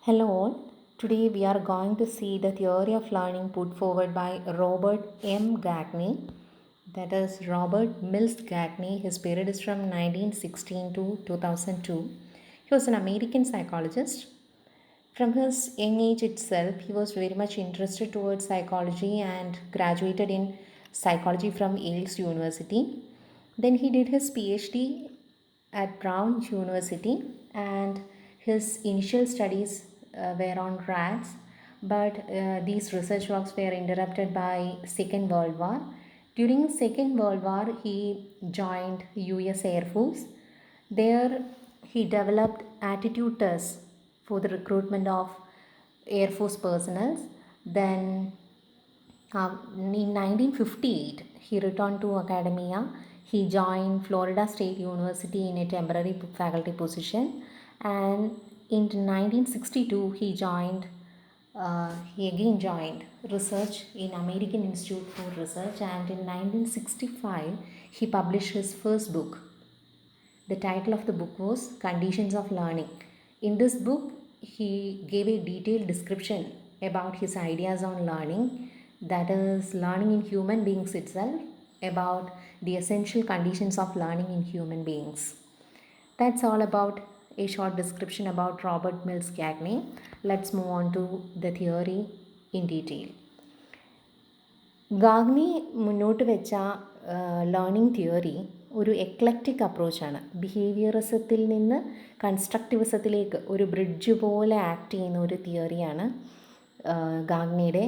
Hello all. Today we are going to see the theory of learning put forward by Robert M. Gagne. That is Robert Mills Gagne. His period is from 1916 to 2002. He was an American psychologist. From his young age itself, he was very much interested towards psychology and graduated in psychology from Yale University. Then he did his PhD at Brown University, and his initial studies were on rats, but these research works were interrupted by Second World War. During Second World War, he joined US Air Force. There he developed aptitude tests for the recruitment of Air Force personnel. Then in 1958, he returned to academia. He joined Florida State University in a temporary faculty position, and in 1962 he again joined research in American Institute for Research, and in 1965 he published his first book. The title of the book was Conditions of Learning. In this book, he gave a detailed description about his ideas on learning, that is, learning in human beings itself, about the essential conditions of learning in human beings. That's all about a short description about Robert Mills Gagne. Let's move on to the theory in detail. ഗാഗ്നി മുന്നോട്ട് വെച്ച learning theory ഒരു eclectic അപ്രോച്ചാണ്. ബിഹേവിയറിസത്തിൽ നിന്ന് കൺസ്ട്രക്റ്റിവിസത്തിലേക്ക് ഒരു bridge പോലെ act ചെയ്യുന്ന ഒരു തിയറിയാണ് ഗാഗ്നിയുടെ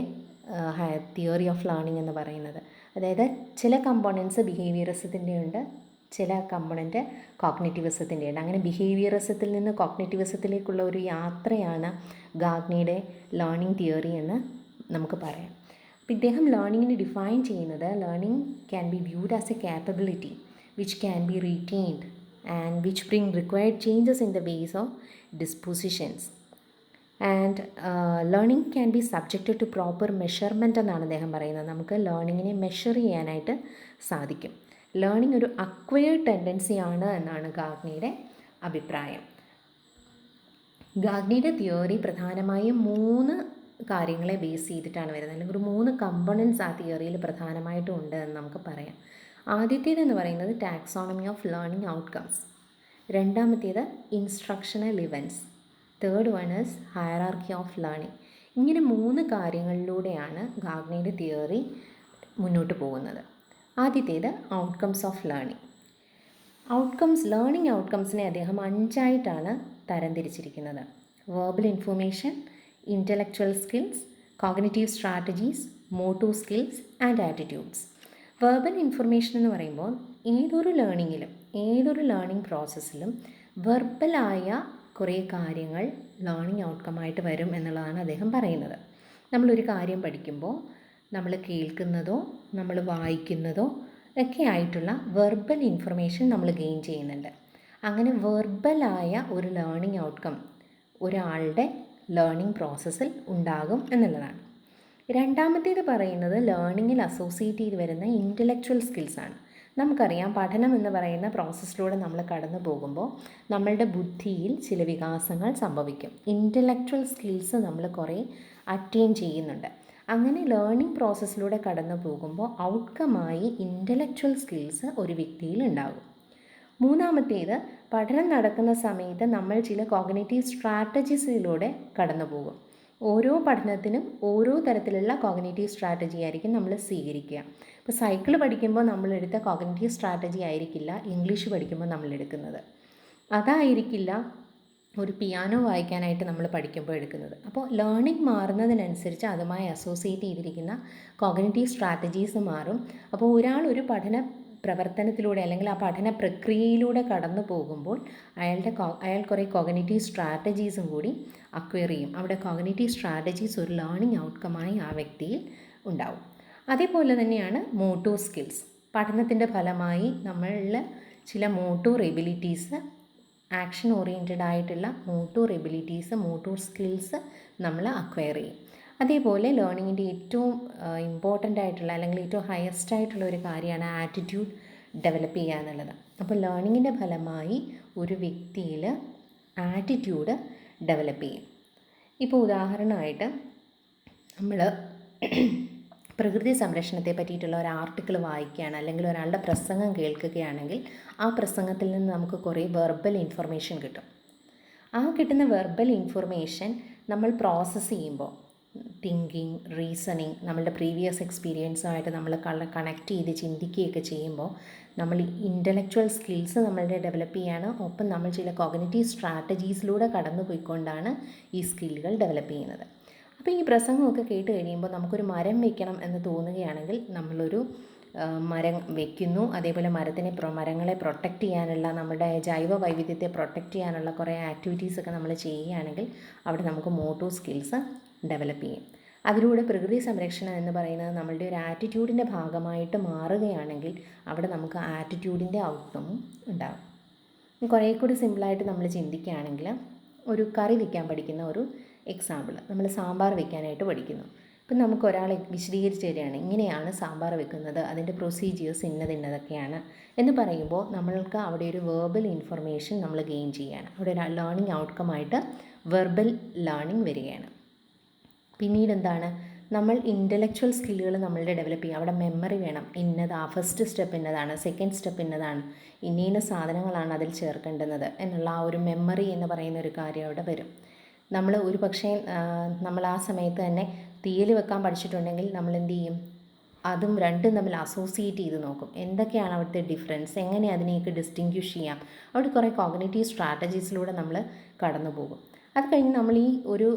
theory of learning എന്ന് പറയുന്നത്. അതായത് ചില കമ്പോണൻസ് ബിഹേവിയറിസത്തിൻ്റെ ഉണ്ട്, ചില കമ്പോണൻറ്റ് കോഗ്നിറ്റിവിസത്തിൻ്റെ ഉണ്ട്. അങ്ങനെ ബിഹേവിയറിസത്തിൽ നിന്ന് കോഗ്നിറ്റിവിസത്തിലേക്കുള്ള ഒരു യാത്രയാണ് ഗാഗ്നിയുടെ ലേണിംഗ് തിയറി എന്ന് നമുക്ക് പറയാം. അപ്പോൾ ഇദ്ദേഹം ലേണിങ്ങിനെ ഡിഫൈൻ ചെയ്യുന്നത്, learning can be viewed as a capability which can be retained and which bring required changes in the ways of dispositions, and learning can be subjected to proper measurement എന്നാണ് അദ്ദേഹം പറയുന്നത്. നമുക്ക് ലേണിങ്ങിനെ മെഷർ ചെയ്യാനായിട്ട് സാധിക്കും. Learning ഒരു acquired tendency ആണ് എന്നാണ് ഗാഗ്നിയുടെ അഭിപ്രായം. ഗാഗ്നിയുടെ തിയറി പ്രധാനമായും 3 കാര്യങ്ങളെ ബേസ് ചെയ്തിട്ടാണ് വരുന്നത്, അല്ലെങ്കിൽ ഒരു 3 കമ്പോണൻസ് ആ തിയറിയിൽ പ്രധാനമായിട്ടും ഉണ്ട് എന്ന് നമുക്ക് പറയാം. ആദ്യത്തേതെന്ന് പറയുന്നത് ടാക്സോണമി ഓഫ് ലേണിംഗ് ഔട്ട്കംസ്, രണ്ടാമത്തേത് instructional events, third one is hierarchy of learning. ഇങ്ങനെ 3 കാര്യങ്ങളിലൂടെയാണ് ഗാഗ്നിയുടെ തിയറി മുന്നോട്ട് പോകുന്നത്. ആദ്യത്തേത് ഔട്ട്കംസ് ഓഫ് ലേണിംഗ്. ലേണിംഗ് ഔട്ട്കംസിനെ അദ്ദേഹം 5ആയിട്ടാണ് തരംതിരിച്ചിരിക്കുന്നത്. Verbal information, intellectual skills, cognitive strategies, motor skills and attitudes. Verbal information എന്ന് പറയുമ്പോൾ ഏതൊരു ലേണിംഗ് പ്രോസസ്സിലും വെർബലായ കുറേ കാര്യങ്ങൾ ലേണിംഗ് ഔട്ട്കമായിട്ട് വരും എന്നുള്ളതാണ് അദ്ദേഹം പറയുന്നത്. നമ്മളൊരു കാര്യം പഠിക്കുമ്പോൾ നമ്മൾ കേൾക്കുന്നതോ നമ്മൾ വായിക്കുന്നതോ ഒക്കെ ആയിട്ടുള്ള വെർബൽ ഇൻഫർമേഷൻ നമ്മൾ ഗെയിൻ ചെയ്യുന്നുണ്ട്. അങ്ങനെ വെർബലായ ഒരു ലേണിംഗ് ഔട്ട്കം ഒരാളുടെ ലേണിംഗ് പ്രോസസ്സിൽ ഉണ്ടാകും എന്നുള്ളതാണ്. രണ്ടാമത്തേത് പറയുന്നത് ലേണിങ്ങിൽ അസോസിയേറ്റ് ചെയ്ത് വരുന്ന ഇൻ്റലക്ച്വൽ സ്കിൽസാണ്. നമുക്കറിയാം, പഠനം എന്ന് പറയുന്ന പ്രോസസ്സിലൂടെ നമ്മൾ കടന്നു പോകുമ്പോൾ നമ്മളുടെ ബുദ്ധിയിൽ ചില വികാസങ്ങൾ സംഭവിക്കും. ഇൻ്റലക്ച്വൽ സ്കിൽസ് നമ്മൾ കുറേ അറ്റൈൻ ചെയ്യുന്നുണ്ട്. അങ്ങനെ ലേണിംഗ് പ്രോസസ്സിലൂടെ കടന്നു പോകുമ്പോൾ ഔട്ട്കമായി ഇൻ്റലക്ച്വൽ സ്കിൽസ് ഒരു വ്യക്തിയിൽ ഉണ്ടാകും. മൂന്നാമത്തേത്, പഠനം നടക്കുന്ന സമയത്ത് നമ്മൾ ചില കോഗ്നിറ്റീവ് സ്ട്രാറ്റജീസിലൂടെ കടന്നു പോകും. ഓരോ പഠനത്തിനും ഓരോ തരത്തിലുള്ള കോഗ്നിറ്റീവ് സ്ട്രാറ്റജി ആയിരിക്കും നമ്മൾ സ്വീകരിക്കുക. ഇപ്പോൾ സൈക്കിൾ പഠിക്കുമ്പോൾ നമ്മളെടുത്ത കോഗ്നിറ്റീവ് സ്ട്രാറ്റജി ആയിരിക്കില്ല ഇംഗ്ലീഷ് പഠിക്കുമ്പോൾ നമ്മളെടുക്കുന്നത്. അതായിരിക്കില്ല ഒരു പിയാനോ വായിക്കാനായിട്ട് നമ്മൾ പഠിക്കുമ്പോൾ എടുക്കുന്നത്. അപ്പോൾ ലേണിംഗ് മാറുന്നതിനനുസരിച്ച് അതുമായി അസോസിയേറ്റ് ചെയ്തിരിക്കുന്ന കോഗ്നിറ്റീവ് സ്ട്രാറ്റജീസ് മാറും. അപ്പോൾ ഒരാൾ ഒരു പഠന പ്രവർത്തനത്തിലൂടെ അല്ലെങ്കിൽ ആ പഠന പ്രക്രിയയിലൂടെ കടന്നു പോകുമ്പോൾ അയാൾ കുറേ കോഗ്നിറ്റീവ് സ്ട്രാറ്റജീസും കൂടി അക്വയർ ചെയ്യും. അവിടെ കോഗ്നിറ്റീവ് സ്ട്രാറ്റജീസ് ഒരു ലേണിംഗ് ഔട്ട്കമായി ആ വ്യക്തിയിൽ ഉണ്ടാവും. അതേപോലെ തന്നെയാണ് മോട്ടോർ സ്കിൽസ്. പഠനത്തിൻ്റെ ഫലമായി നമ്മളിൽ ചില മോട്ടോർ എബിലിറ്റീസ്, ആക്ഷൻ ഓറിയൻറ്റഡ് ആയിട്ടുള്ള മോട്ടോർ എബിലിറ്റീസ്, മോട്ടോർ സ്കിൽസ് നമ്മൾ അക്വയർ ചെയ്യും. അതേപോലെ ലേണിങ്ങിൻ്റെ ഏറ്റവും ഇമ്പോർട്ടൻ്റ് ആയിട്ടുള്ള അല്ലെങ്കിൽ ഏറ്റവും ഹയസ്റ്റ് ആയിട്ടുള്ള ഒരു കാര്യമാണ് ആറ്റിറ്റ്യൂഡ് ഡെവലപ്പ് ചെയ്യുക എന്നുള്ളത്. അപ്പോൾ ലേണിങ്ങിൻ്റെ ഫലമായി ഒരു വ്യക്തിയിൽ ആറ്റിറ്റ്യൂഡ് ഡെവലപ്പ് ചെയ്യും. ഇപ്പോൾ ഉദാഹരണമായിട്ട് നമ്മൾ പ്രകൃതി സംരക്ഷണത്തെ പറ്റിയിട്ടുള്ള ഒരു ആർട്ടിക്കിൾ വായിക്കുകയാണ്, അല്ലെങ്കിൽ ഒരാളുടെ പ്രസംഗം കേൾക്കുകയാണെങ്കിൽ ആ പ്രസംഗത്തിൽ നിന്ന് നമുക്ക് കുറേ വെർബൽ ഇൻഫർമേഷൻ കിട്ടും. ആ കിട്ടുന്ന വെർബൽ ഇൻഫർമേഷൻ നമ്മൾ പ്രോസസ്സ് ചെയ്യുമ്പോൾ തിങ്കിങ്, റീസണിങ്, നമ്മളുടെ പ്രീവിയസ് എക്സ്പീരിയൻസുമായിട്ട് നമ്മൾ കണക്ട് ചെയ്ത് ചിന്തിക്കുകയൊക്കെ ചെയ്യുമ്പോൾ നമ്മൾ ഇൻ്റലക്ച്വൽ സ്കിൽസ് നമ്മളുടെ ഡെവലപ്പ് ചെയ്യാണ്. ഒപ്പം നമ്മൾ ചില കോഗ്നിറ്റീവ് സ്ട്രാറ്റജീസിലൂടെ കടന്നു പോയിക്കൊണ്ടാണ് ഈ സ്കില്ലുകൾ ഡെവലപ്പ് ചെയ്യുന്നത്. അപ്പോൾ ഈ പ്രസംഗമൊക്കെ കേട്ട് കഴിയുമ്പോൾ നമുക്കൊരു മരം വയ്ക്കണം എന്ന് തോന്നുകയാണെങ്കിൽ നമ്മളൊരു മരം വയ്ക്കുന്നു. അതേപോലെ മരങ്ങളെ പ്രൊട്ടക്റ്റ് ചെയ്യാനുള്ള, നമ്മുടെ ജൈവ വൈവിധ്യത്തെ പ്രൊട്ടക്റ്റ് ചെയ്യാനുള്ള കുറേ ആക്ടിവിറ്റീസൊക്കെ നമ്മൾ ചെയ്യുകയാണെങ്കിൽ അവിടെ നമുക്ക് മോട്ടോർ സ്കിൽസ് ഡെവലപ്പ് ചെയ്യും. അതിലൂടെ പ്രകൃതി സംരക്ഷണം എന്ന് പറയുന്നത് നമ്മളുടെ ഒരു ആറ്റിറ്റ്യൂഡിൻ്റെ ഭാഗമായിട്ട് മാറുകയാണെങ്കിൽ അവിടെ നമുക്ക് ആറ്റിറ്റ്യൂഡിൻ്റെ ഔട്ട്കമും ഉണ്ടാകും. കുറേ കൂടി സിമ്പിളായിട്ട് നമ്മൾ ചിന്തിക്കുകയാണെങ്കിൽ ഒരു കറി വയ്ക്കാൻ പഠിക്കുന്ന ഒരു എക്സാമ്പിൾ, നമ്മൾ സാമ്പാർ വയ്ക്കാനായിട്ട് പഠിക്കുന്നു. ഇപ്പം നമുക്ക് ഒരാളെ വിശദീകരിച്ച് തരികയാണ്, ഇങ്ങനെയാണ് സാമ്പാർ വെക്കുന്നത്, അതിൻ്റെ പ്രൊസീജിയേഴ്സ് ഇന്നതൊക്കെയാണ് എന്ന് പറയുമ്പോൾ നമ്മൾക്ക് അവിടെ ഒരു വെർബൽ ഇൻഫർമേഷൻ നമ്മൾ ഗെയിൻ ചെയ്യുകയാണ്. അവിടെ ഒരു ലേണിംഗ് ഔട്ട്കമായിട്ട് വെർബൽ ലേണിംഗ് വരികയാണ്. പിന്നീട് എന്താണ്, നമ്മൾ ഇൻ്റലക്ച്വൽ സ്കില്ലുകൾ നമ്മളുടെ ഡെവലപ്പ് ചെയ്യുക. അവിടെ മെമ്മറി വേണം. ഫസ്റ്റ് സ്റ്റെപ്പ് ഇന്നതാണ്, സെക്കൻഡ് സ്റ്റെപ്പ് ഇന്നതാണ്, ഇന്ന സാധനങ്ങളാണ് അതിൽ ചേർക്കേണ്ടുന്നത് എന്നുള്ള ആ ഒരു മെമ്മറി എന്ന് പറയുന്ന ഒരു കാര്യം അവിടെ വരും. നമ്മൾ ഒരു പക്ഷേ നമ്മൾ ആ സമയത്ത് തന്നെ തീയിൽ വെക്കാൻ പഠിച്ചിട്ടുണ്ടെങ്കിൽ നമ്മൾ എന്ത് ചെയ്യും, അതും രണ്ടും തമ്മിൽ അസോസിയേറ്റ് ചെയ്ത് നോക്കും. എന്തൊക്കെയാണ് അവിടുത്തെ ഡിഫറൻസ്, എങ്ങനെ അതിനെയൊക്കെ ഡിസ്റ്റിങ്ക്വിഷ് ചെയ്യാം. അവിടെ കുറേ കോഗ്നിറ്റീവ് സ്ട്രാറ്റജീസിലൂടെ നമ്മൾ കടന്നു പോകും. അത് കഴിഞ്ഞ് നമ്മൾ ഈ ഒരു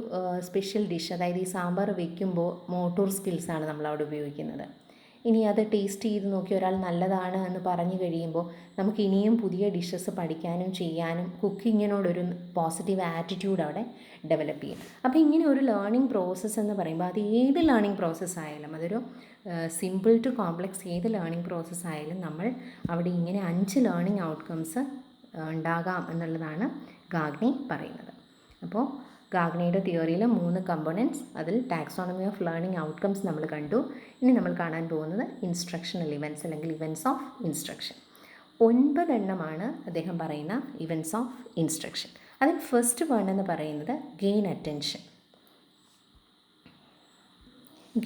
സ്പെഷ്യൽ ഡിഷ്, അതായത് ഈ സാമ്പാർ വയ്ക്കുമ്പോൾ മോട്ടോർ സ്കിൽസാണ് നമ്മളവിടെ ഉപയോഗിക്കുന്നത്. ഇനി അത് ടേസ്റ്റ് ചെയ്ത് നോക്കി ഒരാൾ നല്ലതാണ് എന്ന് പറഞ്ഞു കഴിയുമ്പോൾ നമുക്ക് ഇനിയും പുതിയ ഡിഷസ് പഠിക്കാനും ചെയ്യാനും കുക്കിങ്ങിനോടൊരു പോസിറ്റീവ് ആറ്റിറ്റ്യൂഡ് അവിടെ ഡെവലപ്പ് ചെയ്യും. അപ്പോൾ ഇങ്ങനെ ഒരു ലേണിംഗ് പ്രോസസ്സ് എന്ന് പറയുമ്പോൾ അത് ഏത് ലേണിംഗ് പ്രോസസ്സ് ആയാലും, അതൊരു സിമ്പിൾ ടു കോംപ്ലക്സ് ഏത് ലേണിംഗ് പ്രോസസ്സ് ആയാലും നമ്മൾ അവിടെ ഇങ്ങനെ 5 ലേണിംഗ് ഔട്ട്കംസ് ഉണ്ടാകാം എന്നുള്ളതാണ് ഗാഗ്നെ പറയുന്നത്. അപ്പോൾ ഗാഗ്നയുടെ തിയറിയിൽ 3 കമ്പോണൻറ്റ്സ്, അതിൽ ടാക്സോണമി ഓഫ് ലേണിംഗ് ഔട്ട്കംസ് നമ്മൾ കണ്ടു. ഇനി നമ്മൾ കാണാൻ പോകുന്നത് ഇൻസ്ട്രക്ഷണൽ ഇവൻറ്റ്സ് അല്ലെങ്കിൽ ഇവൻറ്റ്സ് ഓഫ് ഇൻസ്ട്രക്ഷൻ. 9 എണ്ണമാണ് അദ്ദേഹം പറയുന്ന ഇവൻറ്റ്സ് ഓഫ് ഇൻസ്ട്രക്ഷൻ. അതിൽ ഫസ്റ്റ് വൺ എന്ന് പറയുന്നത് ഗെയിൻ അറ്റൻഷൻ.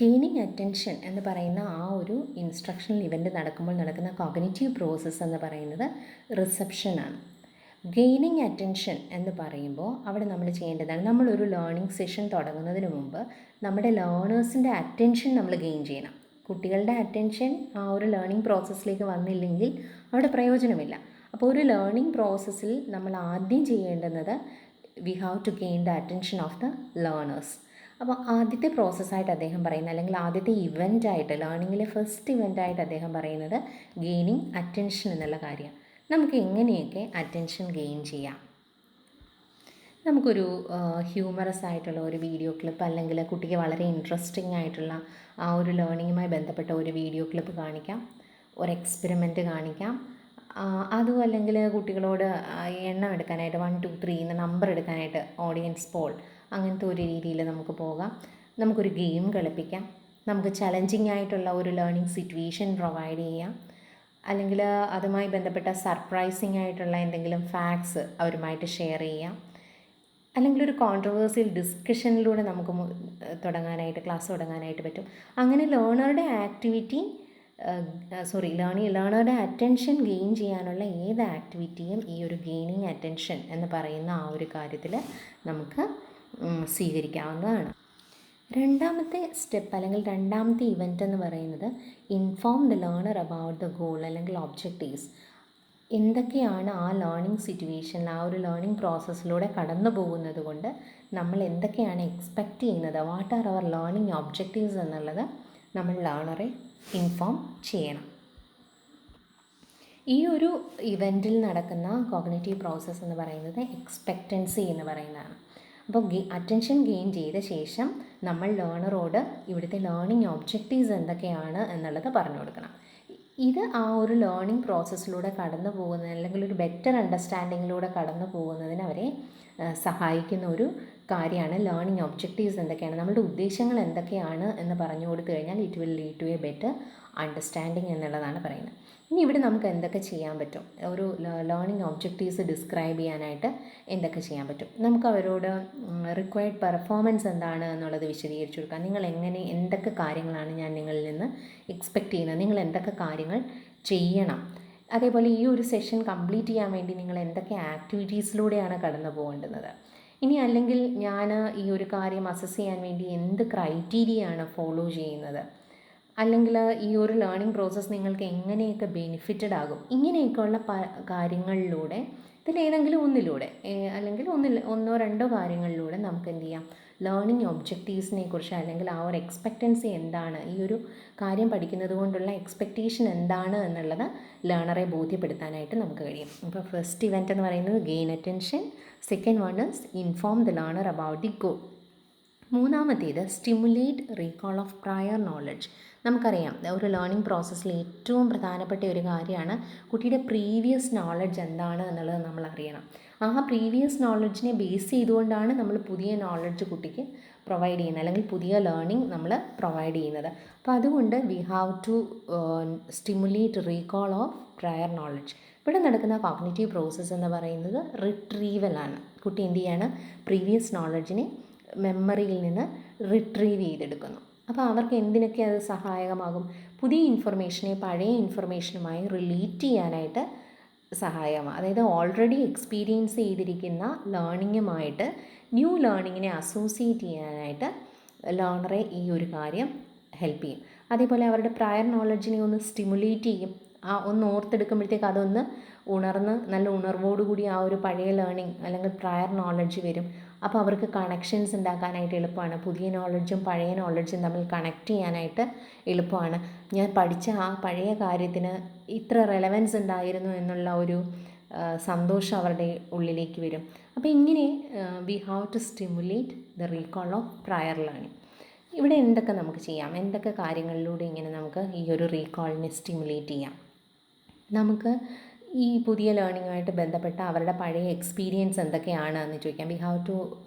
ഗെയിനിങ് അറ്റൻഷൻ എന്ന് പറയുന്ന ആ ഒരു ഇൻസ്ട്രക്ഷണൽ ഇവൻറ്റ് നടക്കുമ്പോൾ നടക്കുന്ന കോഗ്നിറ്റീവ് പ്രോസസ്സ് എന്ന് പറയുന്നത് റിസപ്ഷനാണ്. ഗെയിനിങ് അറ്റൻഷൻ എന്ന് പറയുമ്പോൾ അവിടെ നമ്മൾ ചെയ്യേണ്ടതാണ്, നമ്മളൊരു ലേണിംഗ് സെഷൻ തുടങ്ങുന്നതിന് മുമ്പ് നമ്മുടെ ലേണേഴ്സിൻ്റെ അറ്റൻഷൻ നമ്മൾ ഗെയിൻ ചെയ്യണം. കുട്ടികളുടെ അറ്റൻഷൻ ആ ഒരു ലേണിംഗ് പ്രോസസ്സിലേക്ക് വന്നില്ലെങ്കിൽ അവിടെ പ്രയോജനമില്ല. അപ്പോൾ ഒരു ലേണിംഗ് പ്രോസസ്സിൽ നമ്മൾ ആദ്യം ചെയ്യേണ്ടുന്നത് we have to gain the attention of the learners. അപ്പോൾ ആദ്യത്തെ പ്രോസസ്സായിട്ട് അദ്ദേഹം പറയുന്നത്, അല്ലെങ്കിൽ ആദ്യത്തെ ഇവൻ്റായിട്ട്, ലേണിങ്ങിലെ ഫസ്റ്റ് ഇവൻ്റായിട്ട് അദ്ദേഹം പറയുന്നത് ഗെയിനിങ് അറ്റൻഷൻ എന്നുള്ള കാര്യമാണ്. നമുക്ക് എങ്ങനെയൊക്കെ അറ്റൻഷൻ ഗെയിൻ ചെയ്യാം? നമുക്കൊരു ഹ്യൂമറസ് ആയിട്ടുള്ള ഒരു വീഡിയോ ക്ലിപ്പ്, അല്ലെങ്കിൽ കുട്ടിക്ക് വളരെ ഇൻട്രസ്റ്റിംഗ് ആയിട്ടുള്ള ആ ഒരു ലേണിങ്ങുമായി ബന്ധപ്പെട്ട ഒരു വീഡിയോ ക്ലിപ്പ് കാണിക്കാം, ഒരു എക്സ്പെരിമെൻറ്റ് കാണിക്കാം. അതും അല്ലെങ്കിൽ കുട്ടികളോട് എണ്ണം എടുക്കാനായിട്ട് 1 2 3 എന്ന നമ്പർ എടുക്കാനായിട്ട് ഓഡിയൻസ് പോൾ, അങ്ങനത്തെ ഒരു രീതിയിൽ നമുക്ക് പോകാം. നമുക്കൊരു ഗെയിം കളിപ്പിക്കാം. നമുക്ക് ചലഞ്ചിങ് ആയിട്ടുള്ള ഒരു ലേണിംഗ് സിറ്റുവേഷൻ പ്രൊവൈഡ് ചെയ്യാം. അല്ലെങ്കിൽ അതുമായി ബന്ധപ്പെട്ട സർപ്രൈസിങ് ആയിട്ടുള്ള എന്തെങ്കിലും ഫാക്ട്സ് അവരുമായിട്ട് ഷെയർ ചെയ്യാം. അല്ലെങ്കിൽ ഒരു കോൺട്രവേഴ്സ്യൽ ഡിസ്കഷനിലൂടെ നമുക്ക് ക്ലാസ് തുടങ്ങാനായിട്ട് പറ്റും. അങ്ങനെ ലേണറുടെ ലേണറുടെ അറ്റൻഷൻ ഗെയിൻ ചെയ്യാനുള്ള ഏത് ആക്ടിവിറ്റിയും ഈ ഒരു ഗെയിനിങ് അറ്റൻഷൻ എന്ന് പറയുന്ന ആ ഒരു കാര്യത്തിൽ നമുക്ക് സ്വീകരിക്കാവുന്നതാണ്. രണ്ടാമത്തെ സ്റ്റെപ്പ് അല്ലെങ്കിൽ രണ്ടാമത്തെ ഇവൻ്റ് എന്ന് പറയുന്നത് inform the learner about the goal അല്ലെങ്കിൽ ഒബ്ജക്റ്റീവ്സ്. എന്തൊക്കെയാണ് ആ ലേണിംഗ് സിറ്റുവേഷനിൽ, ആ ഒരു ലേണിംഗ് പ്രോസസ്സിലൂടെ കടന്നു പോകുന്നത് കൊണ്ട് നമ്മൾ എന്തൊക്കെയാണ് എക്സ്പെക്റ്റ് ചെയ്യുന്നത്, what are our learning objectives എന്നുള്ളത് നമ്മൾ ലേണറെ ഇൻഫോം ചെയ്യണം. ഈ ഒരു ഇവൻറ്റിൽ നടക്കുന്ന കോഗ്നിറ്റീവ് പ്രോസസ്സ് എന്ന് പറയുന്നത് എക്സ്പെക്റ്റൻസി എന്ന് പറയുന്നതാണ്. അപ്പോൾ അറ്റൻഷൻ ഗെയിൻ ചെയ്ത ശേഷം നമ്മൾ ലേണറോട് ഇവിടുത്തെ ലേണിംഗ് ഒബ്ജക്റ്റീവ്സ് എന്തൊക്കെയാണ് എന്നുള്ളത് പറഞ്ഞു കൊടുക്കണം. ഇത് ആ ഒരു ലേണിംഗ് പ്രോസസ്സിലൂടെ കടന്നു പോകുന്നത്, അല്ലെങ്കിൽ ഒരു ബെറ്റർ അണ്ടർസ്റ്റാൻഡിങ്ങിലൂടെ കടന്നു പോകുന്നതിന് അവരെ സഹായിക്കുന്ന ഒരു കാര്യമാണ് ലേണിംഗ് ഒബ്ജക്റ്റീവ്സ് എന്തൊക്കെയാണ്, നമ്മുടെ ഉദ്ദേശങ്ങൾ എന്തൊക്കെയാണ് എന്ന് പറഞ്ഞു കൊടുത്തു കഴിഞ്ഞാൽ it will lead to a better understanding എന്നുള്ളതാണ് പറയുന്നത്. ഇനി ഇവിടെ നമുക്ക് എന്തൊക്കെ ചെയ്യാൻ പറ്റും, ഒരു ലേണിംഗ് ഒബ്ജക്റ്റീവ്സ് ഡിസ്ക്രൈബ് ചെയ്യാനായിട്ട് എന്തൊക്കെ ചെയ്യാൻ പറ്റും, നമുക്ക് അവരോട് റിക്വയർഡ് പെർഫോമൻസ് എന്താണ് എന്നുള്ളത് വിശദീകരിച്ചു കൊടുക്കാം. നിങ്ങൾ എന്തൊക്കെ കാര്യങ്ങളാണ് ഞാൻ നിങ്ങളിൽ നിന്ന് എക്സ്പെക്റ്റ് ചെയ്യുന്നത്, നിങ്ങൾ എന്തൊക്കെ കാര്യങ്ങൾ ചെയ്യണം, അതേപോലെ ഈ ഒരു സെഷൻ കംപ്ലീറ്റ് ചെയ്യാൻ വേണ്ടി നിങ്ങൾ എന്തൊക്കെ ആക്ടിവിറ്റീസിലൂടെയാണ് കടന്നു പോകേണ്ടുന്നത്, ഇനി അല്ലെങ്കിൽ ഞാൻ ഈ ഒരു കാര്യം അസസ് ചെയ്യാൻ വേണ്ടി എന്ത് ക്രൈറ്റീരിയയാണ് ഫോളോ ചെയ്യുന്നത്, അല്ലെങ്കിൽ ഈ ഒരു ലേണിംഗ് പ്രോസസ്സ് നിങ്ങൾക്ക് എങ്ങനെയൊക്കെ ബെനിഫിറ്റഡ് ആകും, ഇങ്ങനെയൊക്കെയുള്ള കാര്യങ്ങളിലൂടെ ഇതിലേതെങ്കിലും ഒന്നിലൂടെ അല്ലെങ്കിൽ ഒന്നോ രണ്ടോ കാര്യങ്ങളിലൂടെ നമുക്ക് എന്ത് ചെയ്യാം, ലേണിംഗ് ഒബ്ജക്റ്റീവ്സിനെ കുറിച്ച് അല്ലെങ്കിൽ ആ ഒരു എക്സ്പെക്റ്റൻസി എന്താണ്, ഈ ഒരു കാര്യം പഠിക്കുന്നത് കൊണ്ടുള്ള എക്സ്പെക്റ്റേഷൻ എന്താണ് എന്നുള്ളത് ലേണറെ ബോധ്യപ്പെടുത്താനായിട്ട് നമുക്ക് കഴിയും. അപ്പോൾ ഫസ്റ്റ് ഇവൻ്റ് എന്ന് പറയുന്നത് gain attention, second one is inform the learner about the goal, മൂന്നാമത്തേത് stimulate recall of prior knowledge. നമുക്കറിയാം ഒരു ലേണിംഗ് പ്രോസസ്സിൽ ഏറ്റവും പ്രധാനപ്പെട്ട ഒരു കാര്യമാണ് കുട്ടിയുടെ പ്രീവിയസ് നോളജ് എന്താണ് എന്നുള്ളത് നമ്മൾ അറിയണം. ആ പ്രീവിയസ് നോളജിനെ ബേസ് ചെയ്തുകൊണ്ടാണ് നമ്മൾ പുതിയ നോളജ് കുട്ടിക്ക് പ്രൊവൈഡ് ചെയ്യുന്നത്, അല്ലെങ്കിൽ പുതിയ ലേണിംഗ് നമ്മൾ പ്രൊവൈഡ് ചെയ്യുന്നത്. അപ്പോൾ അതുകൊണ്ട് we have to stimulate recall of prior knowledge. ഇവിടെ നടക്കുന്ന കോഗ്നിറ്റീവ് പ്രോസസ്സ് എന്ന് പറയുന്നത് റിട്രീവലാണ്. കുട്ടി എന്ത് ചെയ്യാണ്, പ്രീവിയസ് നോളജിനെ മെമ്മറിയിൽ നിന്ന് റിട്രീവ് ചെയ്തെടുക്കുന്നു. അപ്പോൾ അവർക്ക് എന്തിനൊക്കെ അത് സഹായകമാകും, പുതിയ ഇൻഫർമേഷനെ പഴയ ഇൻഫർമേഷനുമായി റിലേറ്റ് ചെയ്യാനായിട്ട് സഹായകമാണ്. അതായത് ഓൾറെഡി എക്സ്പീരിയൻസ് ചെയ്തിരിക്കുന്ന ലേണിങ്ങുമായിട്ട് ന്യൂ ലേണിങ്ങിനെ അസോസിയേറ്റ് ചെയ്യാനായിട്ട് ലേണറെ ഈ ഒരു കാര്യം ഹെൽപ്പ് ചെയ്യും. അതേപോലെ അവരുടെ പ്രയർ നോളജിനെ ഒന്ന് സ്റ്റിമുലേറ്റ് ചെയ്യും. ഒന്ന് ഓർത്തെടുക്കുമ്പോഴത്തേക്ക് അതൊന്ന് ഉണർന്ന് നല്ല ഉണർവോടുകൂടി ആ ഒരു പഴയ ലേണിംഗ് അല്ലെങ്കിൽ പ്രയർ നോളജ് വരും. അപ്പോൾ അവർക്ക് കണക്ഷൻസ് ഉണ്ടാക്കാനായിട്ട് എളുപ്പമാണ്, പുതിയ നോളജും പഴയ നോളജും തമ്മിൽ കണക്ട് ചെയ്യാനായിട്ട് എളുപ്പമാണ്. ഞാൻ പഠിച്ച ആ പഴയ കാര്യത്തിന് ഇത്ര റെലവൻസ് ഉണ്ടായിരുന്നു എന്നുള്ള ഒരു സന്തോഷം അവരുടെ ഉള്ളിലേക്ക് വരും. അപ്പോൾ ഇങ്ങനെ we have to stimulate the recall of prior learning. ഇവിടെ എന്തൊക്കെ നമുക്ക് ചെയ്യാം, എന്തൊക്കെ കാര്യങ്ങളിലൂടെ ഇങ്ങനെ നമുക്ക് ഈ ഒരു റീകോളിനെ സ്റ്റിമുലേറ്റ് ചെയ്യാം. നമുക്ക് ഈ പുതിയ ലേണിങ്ങുമായിട്ട് ബന്ധപ്പെട്ട അവരുടെ പഴയ എക്സ്പീരിയൻസ് എന്തൊക്കെയാണ് എന്ന് ചോദിക്കാം. We have to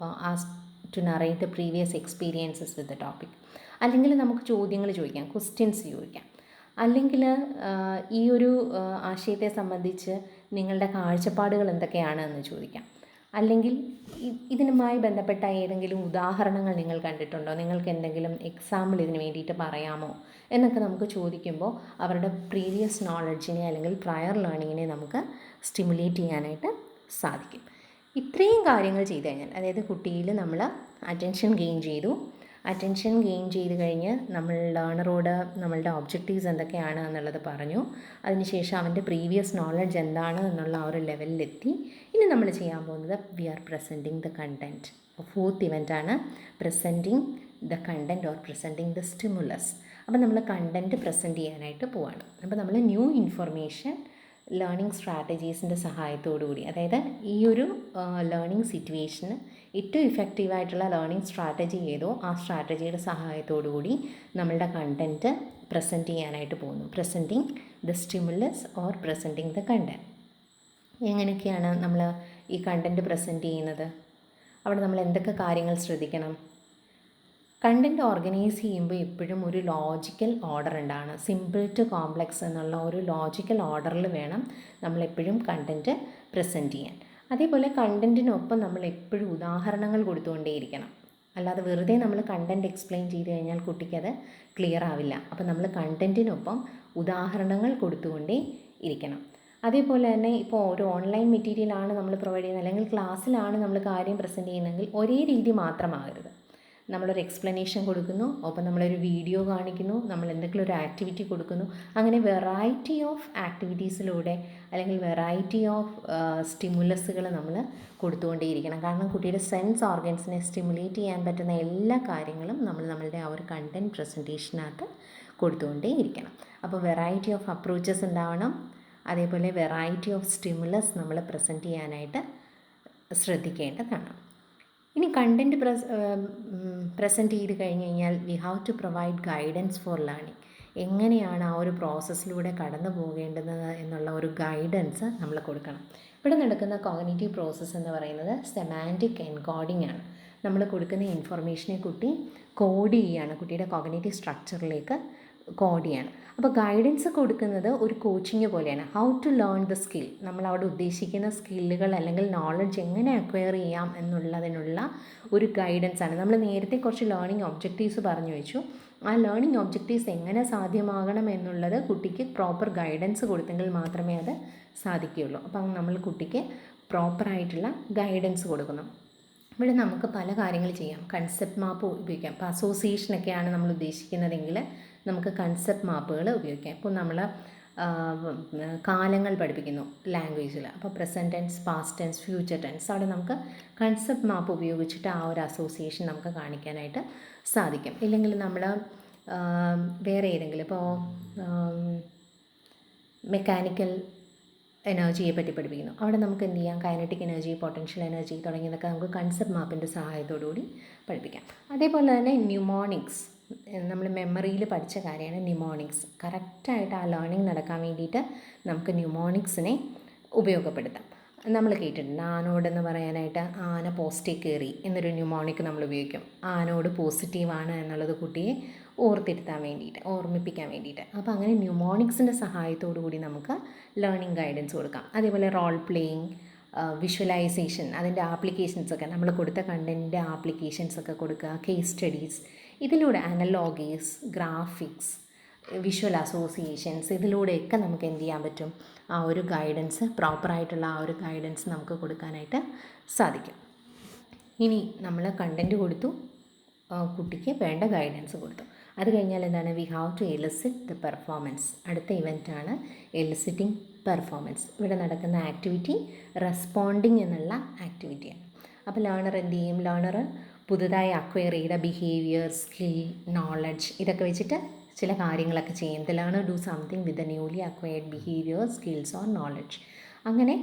ask to narrate the previous experiences with the topic. അല്ലെങ്കിൽ നമുക്ക് ചോദ്യങ്ങൾ ചോദിക്കാം, ക്വസ്റ്റ്യൻസ് ചോദിക്കാം. അല്ലെങ്കിൽ ഈ ഒരു ആശയത്തെ സംബന്ധിച്ച് നിങ്ങളുടെ കാഴ്ചപ്പാടുകൾ എന്തൊക്കെയാണ് എന്ന് ചോദിക്കാം. അല്ലെങ്കിൽ ഇതിനുമായി ബന്ധപ്പെട്ട ഏതെങ്കിലും ഉദാഹരണങ്ങൾ നിങ്ങൾ കണ്ടിട്ടുണ്ടോ, നിങ്ങൾക്ക് എന്തെങ്കിലും എക്സാമ്പിൾ ഇതിന് വേണ്ടിയിട്ട് പറയാമോ എന്നൊക്കെ നമുക്ക് ചോദിക്കുമ്പോൾ അവരുടെ പ്രീവിയസ് നോളജിനെ അല്ലെങ്കിൽ പ്രയർ ലേണിങ്ങിനെ നമുക്ക് സ്റ്റിമുലേറ്റ് ചെയ്യാനായിട്ട് സാധിക്കും. ഇത്രയും കാര്യങ്ങൾ ചെയ്തു കഴിഞ്ഞാൽ, അതായത് കുട്ടിയിൽ നമ്മൾ അറ്റൻഷൻ ഗെയിൻ ചെയ്തു, അറ്റൻഷൻ ഗെയിൻ ചെയ്ത് കഴിഞ്ഞ് നമ്മൾ ലേണറോട് നമ്മളുടെ ഒബ്ജക്റ്റീവ്സ് എന്തൊക്കെയാണ് എന്നുള്ളത് പറഞ്ഞു, അതിനുശേഷം അവൻ്റെ പ്രീവിയസ് നോളജ് എന്താണ് എന്നുള്ള ആ ഒരു ലെവലിലെത്തി. ഇനി നമ്മൾ ചെയ്യാൻ പോകുന്നത് we are presenting the content. Fourth ഇവൻ്റാണ് presenting the content or presenting the stimulus. അപ്പോൾ നമ്മൾ കണ്ടൻറ്റ് പ്രസൻറ്റ് ചെയ്യാനായിട്ട് പോവാണ്. അപ്പോൾ നമ്മൾ ന്യൂ ഇൻഫർമേഷൻ ലേണിംഗ് സ്ട്രാറ്റജീസിൻ്റെ സഹായത്തോടുകൂടി, അതായത് ഈ ഒരു ലേണിംഗ് സിറ്റുവേഷന് ഏറ്റവും ഇഫക്റ്റീവായിട്ടുള്ള ലേണിംഗ് സ്ട്രാറ്റജി ഏതോ ആ സ്ട്രാറ്റജിയുടെ സഹായത്തോടുകൂടി നമ്മളുടെ കണ്ടൻറ്റ് പ്രസൻറ്റ് ചെയ്യാനായിട്ട് പോകുന്നു. Presenting the stimulus or presenting the content. എങ്ങനെയൊക്കെയാണ് നമ്മൾ ഈ കണ്ടൻറ്റ് പ്രസൻറ്റ് ചെയ്യുന്നത്, അവിടെ നമ്മൾ എന്തൊക്കെ കാര്യങ്ങൾ ശ്രദ്ധിക്കണം? കണ്ടൻറ്റ് ഓർഗനൈസ് ചെയ്യുമ്പോൾ എപ്പോഴും ഒരു ലോജിക്കൽ ഓർഡർ ഉണ്ടാണ്. സിമ്പിൾ ടു കോംപ്ലക്സ് എന്നുള്ള ഒരു ലോജിക്കൽ ഓർഡറിൽ വേണം നമ്മളെപ്പോഴും കണ്ടൻറ്റ് പ്രസൻറ്റ് ചെയ്യാൻ. അതേപോലെ കണ്ടൻറ്റിനൊപ്പം നമ്മൾ എപ്പോഴും ഉദാഹരണങ്ങൾ കൊടുത്തുകൊണ്ടേയിരിക്കണം. അല്ലാതെ വെറുതെ നമ്മൾ കണ്ടൻറ്റ് എക്സ്പ്ലെയിൻ ചെയ്ത് കഴിഞ്ഞാൽ കുട്ടിക്കത് ക്ലിയർ ആവില്ല. അപ്പോൾ നമ്മൾ കണ്ടൻറ്റിനൊപ്പം ഉദാഹരണങ്ങൾ കൊടുത്തുകൊണ്ടേ ഇരിക്കണം. അതേപോലെ തന്നെ ഇപ്പോൾ ഒരു ഓൺലൈൻ മെറ്റീരിയലാണ് നമ്മൾ പ്രൊവൈഡ് ചെയ്യുന്നത്, അല്ലെങ്കിൽ ക്ലാസ്സിലാണ് നമ്മൾ കാര്യം പ്രസൻറ്റ് ചെയ്യുന്നതെങ്കിൽ ഒരേ രീതി മാത്രമാകരുത്. നമ്മളൊരു എക്സ്പ്ലനേഷൻ കൊടുക്കുന്നു, ഒപ്പം നമ്മളൊരു വീഡിയോ കാണിക്കുന്നു, നമ്മൾ എന്തെങ്കിലും ഒരു ആക്ടിവിറ്റി കൊടുക്കുന്നു. അങ്ങനെ വെറൈറ്റി ഓഫ് ആക്ടിവിറ്റീസിലൂടെ അല്ലെങ്കിൽ വെറൈറ്റി ഓഫ് സ്റ്റിമുലസുകൾ നമ്മൾ കൊടുത്തുകൊണ്ടേയിരിക്കണം. കാരണം കുട്ടിയുടെ സെൻസ് ഓർഗൻസിനെ സ്റ്റിമുലേറ്റ് ചെയ്യാൻ പറ്റുന്ന എല്ലാ കാര്യങ്ങളും നമ്മൾ നമ്മളുടെ ആ ഒരു കണ്ടൻറ്റ് പ്രസൻറ്റേഷനകത്ത് കൊടുത്തുകൊണ്ടേ ഇരിക്കണം. അപ്പോൾ വെറൈറ്റി ഓഫ് അപ്രോച്ചസ് ഉണ്ടാവണം. അതേപോലെ വെറൈറ്റി ഓഫ് സ്റ്റിമുലസ് നമ്മൾ പ്രസൻറ്റ് ചെയ്യാനായിട്ട് ശ്രദ്ധിക്കേണ്ടതാണ്. ഇനി കണ്ടൻറ്റ് പ്രസൻറ്റ് ചെയ്ത് കഴിഞ്ഞ് കഴിഞ്ഞാൽ we have to provide guidance for learning. എങ്ങനെയാണ് ആ ഒരു പ്രോസസ്സിലൂടെ കടന്നു പോകേണ്ടത് എന്നുള്ള ഒരു ഗൈഡൻസ് നമ്മൾ കൊടുക്കണം. ഇവിടെ നടക്കുന്ന കോഗ്നിറ്റീവ് പ്രോസസ്സ് എന്ന് പറയുന്നത് സെമാൻറ്റിക് എൻകോഡിംഗ് ആണ്. നമ്മൾ കൊടുക്കുന്ന ഇൻഫർമേഷനെ കുട്ടി കോഡ് ചെയ്യുകയാണ്, കുട്ടിയുടെ കോഗ്നിറ്റീവ് സ്ട്രക്ചറിലേക്ക് കോഡ് ചെയ്യാണ്. അപ്പോൾ ഗൈഡൻസ് കൊടുക്കുന്നത് ഒരു കോച്ചിങ് പോലെയാണ്. How to learn the skill, നമ്മളവിടെ ഉദ്ദേശിക്കുന്ന സ്കില്ലുകൾ അല്ലെങ്കിൽ നോളജ് എങ്ങനെ അക്വയർ ചെയ്യാം എന്നുള്ളതിനുള്ള ഒരു ഗൈഡൻസാണ്. നമ്മൾ നേരത്തെ കുറച്ച് ലേണിംഗ് ഒബ്ജക്റ്റീവ്സ് പറഞ്ഞു വെച്ചു. ആ ലേണിംഗ് ഒബ്ജക്റ്റീവ്സ് എങ്ങനെ സാധ്യമാകണം എന്നുള്ളത് കുട്ടിക്ക് പ്രോപ്പർ ഗൈഡൻസ് കൊടുത്തെങ്കിൽ മാത്രമേ അത് സാധിക്കുകയുള്ളൂ. അപ്പം നമ്മൾ കുട്ടിക്ക് പ്രോപ്പറായിട്ടുള്ള ഗൈഡൻസ് കൊടുക്കണം. ഇവിടെ നമുക്ക് പല കാര്യങ്ങൾ ചെയ്യാം. കൺസെപ്റ്റ് മാപ്പ് ഉപയോഗിക്കാം. ഇപ്പോൾ അസോസിയേഷനൊക്കെയാണ് നമ്മൾ ഉദ്ദേശിക്കുന്നതെങ്കിൽ നമുക്ക് കൺസെപ്റ്റ് മാപ്പുകൾ ഉപയോഗിക്കാം. ഇപ്പോൾ നമ്മൾ കാലങ്ങൾ പഠിപ്പിക്കുന്നു ലാംഗ്വേജിൽ, അപ്പോൾ present tense, past tense, future tense, അവിടെ നമുക്ക് കൺസെപ്റ്റ് മാപ്പ് ഉപയോഗിച്ചിട്ട് ആ ഒരു അസോസിയേഷൻ നമുക്ക് കാണിക്കാനായിട്ട് സാധിക്കും. ഇല്ലെങ്കിൽ നമ്മൾ വേറെ ഏതെങ്കിലും ഇപ്പോൾ മെക്കാനിക്കൽ എനർജിയെ പറ്റി പഠിപ്പിക്കുന്നു, അവിടെ നമുക്ക് എന്ത് ചെയ്യാം, കൈനറ്റിക് എനർജി, പൊട്ടൻഷ്യൽ എനർജി തുടങ്ങിയതൊക്കെ നമുക്ക് കൺസെപ്റ്റ് മാപ്പിൻ്റെ സഹായത്തോടു കൂടി പഠിപ്പിക്കാം. അതേപോലെ തന്നെ ന്യൂമോണിക്സ്, നമ്മൾ മെമ്മറിയിൽ പഠിച്ച കാര്യമാണ് ന്യൂമോണിക്സ്. കറക്റ്റായിട്ട് ആ ലേണിംഗ് നടക്കാൻ വേണ്ടിയിട്ട് നമുക്ക് ന്യൂമോണിക്സിനെ ഉപയോഗപ്പെടുത്താം. നമ്മൾ കേട്ടിട്ടുണ്ട് ആനോടെന്ന് പറയാനായിട്ട് ആന പോസ്റ്റേ കയറി എന്നൊരു ന്യൂമോണിക് നമ്മൾ ഉപയോഗിക്കും. ആനോട് പോസിറ്റീവാണ് എന്നുള്ളത് കുട്ടിയെ ഓർത്തിരുത്താൻ വേണ്ടിയിട്ട്, ഓർമ്മിപ്പിക്കാൻ വേണ്ടിയിട്ട്. അപ്പോൾ അങ്ങനെ ന്യൂമോണിക്സിൻ്റെ സഹായത്തോടു കൂടി നമുക്ക് ലേണിംഗ് ഗൈഡൻസ് കൊടുക്കാം. അതേപോലെ റോൾ പ്ലേയിങ്, വിഷ്വലൈസേഷൻ, അതിൻ്റെ ആപ്ലിക്കേഷൻസൊക്കെ നമ്മൾ കൊടുത്ത കണ്ടൻറ്റിൻ്റെ ആപ്ലിക്കേഷൻസൊക്കെ കൊടുക്കുക, കേസ് സ്റ്റഡീസ്, ഇതിലൂടെ അനലോഗീസ്, ഗ്രാഫിക്സ്, വിഷ്വൽ അസോസിയേഷൻസ്, ഇതിലൂടെയൊക്കെ നമുക്ക് എന്ത് ചെയ്യാൻ പറ്റും, ആ ഒരു ഗൈഡൻസ്, പ്രോപ്പറായിട്ടുള്ള ആ ഒരു ഗൈഡൻസ് നമുക്ക് കൊടുക്കാനായിട്ട് സാധിക്കും. ഇനി നമ്മൾ കണ്ടൻറ്റ് കൊടുത്തു, കുട്ടിക്ക് വേണ്ട ഗൈഡൻസ് കൊടുത്തു. അത് കഴിഞ്ഞാൽ എന്താണ്, we have to elicit the performance. അടുത്ത ഇവൻറ്റാണ് എലിസിറ്റിംഗ് പെർഫോമൻസ്. ഇവിടെ നടക്കുന്ന ആക്ടിവിറ്റി റെസ്പോണ്ടിങ് എന്നുള്ള ആക്ടിവിറ്റിയാണ്. അപ്പോൾ ലേണർ എന്ത് ചെയ്യും, ലേണർ പുതുതായി അക്വയർ ചെയ്ത ബിഹേവിയർ, സ്കിൽ, നോളജ് ഇതൊക്കെ വെച്ചിട്ട് ചില കാര്യങ്ങളൊക്കെ ചെയ്യും. The learner do something with the newly acquired behaviour, skills or knowledge. അങ്ങനെ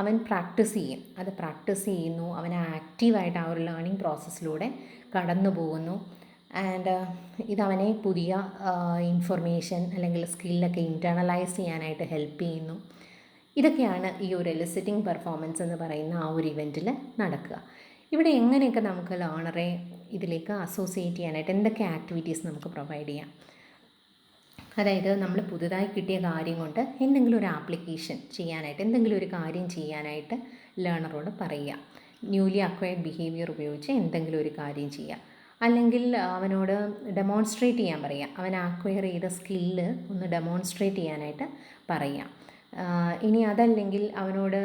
അവൻ പ്രാക്ടീസ് ചെയ്യും. അത് പ്രാക്ടീസ് ചെയ്യുന്നു, അവൻ ആക്റ്റീവായിട്ട് ആ ഒരു ലേണിംഗ് പ്രോസസ്സിലൂടെ കടന്നു പോകുന്നു. ആൻഡ് ഇതവനെ പുതിയ ഇൻഫർമേഷൻ അല്ലെങ്കിൽ സ്കില്ലൊക്കെ ഇൻറ്റേർണലൈസ് ചെയ്യാനായിട്ട് ഹെൽപ്പ് ചെയ്യുന്നു. ഇതൊക്കെയാണ് ഈ ഒരു എലിസിറ്റിംഗ് പെർഫോമൻസ് എന്ന് പറയുന്ന ആ ഒരു ഇവൻറ്റിൽ നടക്കുക. ഇവിടെ എങ്ങനെയൊക്കെ നമുക്ക് ലേണറെ ഇതിലേക്ക് അസോസിയേറ്റ് ചെയ്യാനായിട്ട് എന്തൊക്കെ ആക്ടിവിറ്റീസ് നമുക്ക് പ്രൊവൈഡ് ചെയ്യാം. അതായത് നമ്മൾ പുതുതായി കിട്ടിയ കാര്യം കൊണ്ട് എന്തെങ്കിലും ഒരു ആപ്ലിക്കേഷൻ ചെയ്യാനായിട്ട്, എന്തെങ്കിലും ഒരു കാര്യം ചെയ്യാനായിട്ട് ലേണറോട് പറയുക. ന്യൂലി അക്വയർഡ് ബിഹേവിയർ ഉപയോഗിച്ച് എന്തെങ്കിലും ഒരു കാര്യം ചെയ്യുക. അല്ലെങ്കിൽ അവനോട് ഡെമോൺസ്ട്രേറ്റ് ചെയ്യാൻ പറയുക. അവൻ അക്വയർ ചെയ്ത സ്കില്ല് ഒന്ന് ഡെമോൺസ്ട്രേറ്റ് ചെയ്യാനായിട്ട് പറയുക. ഇനി അതല്ലെങ്കിൽ അവനോട്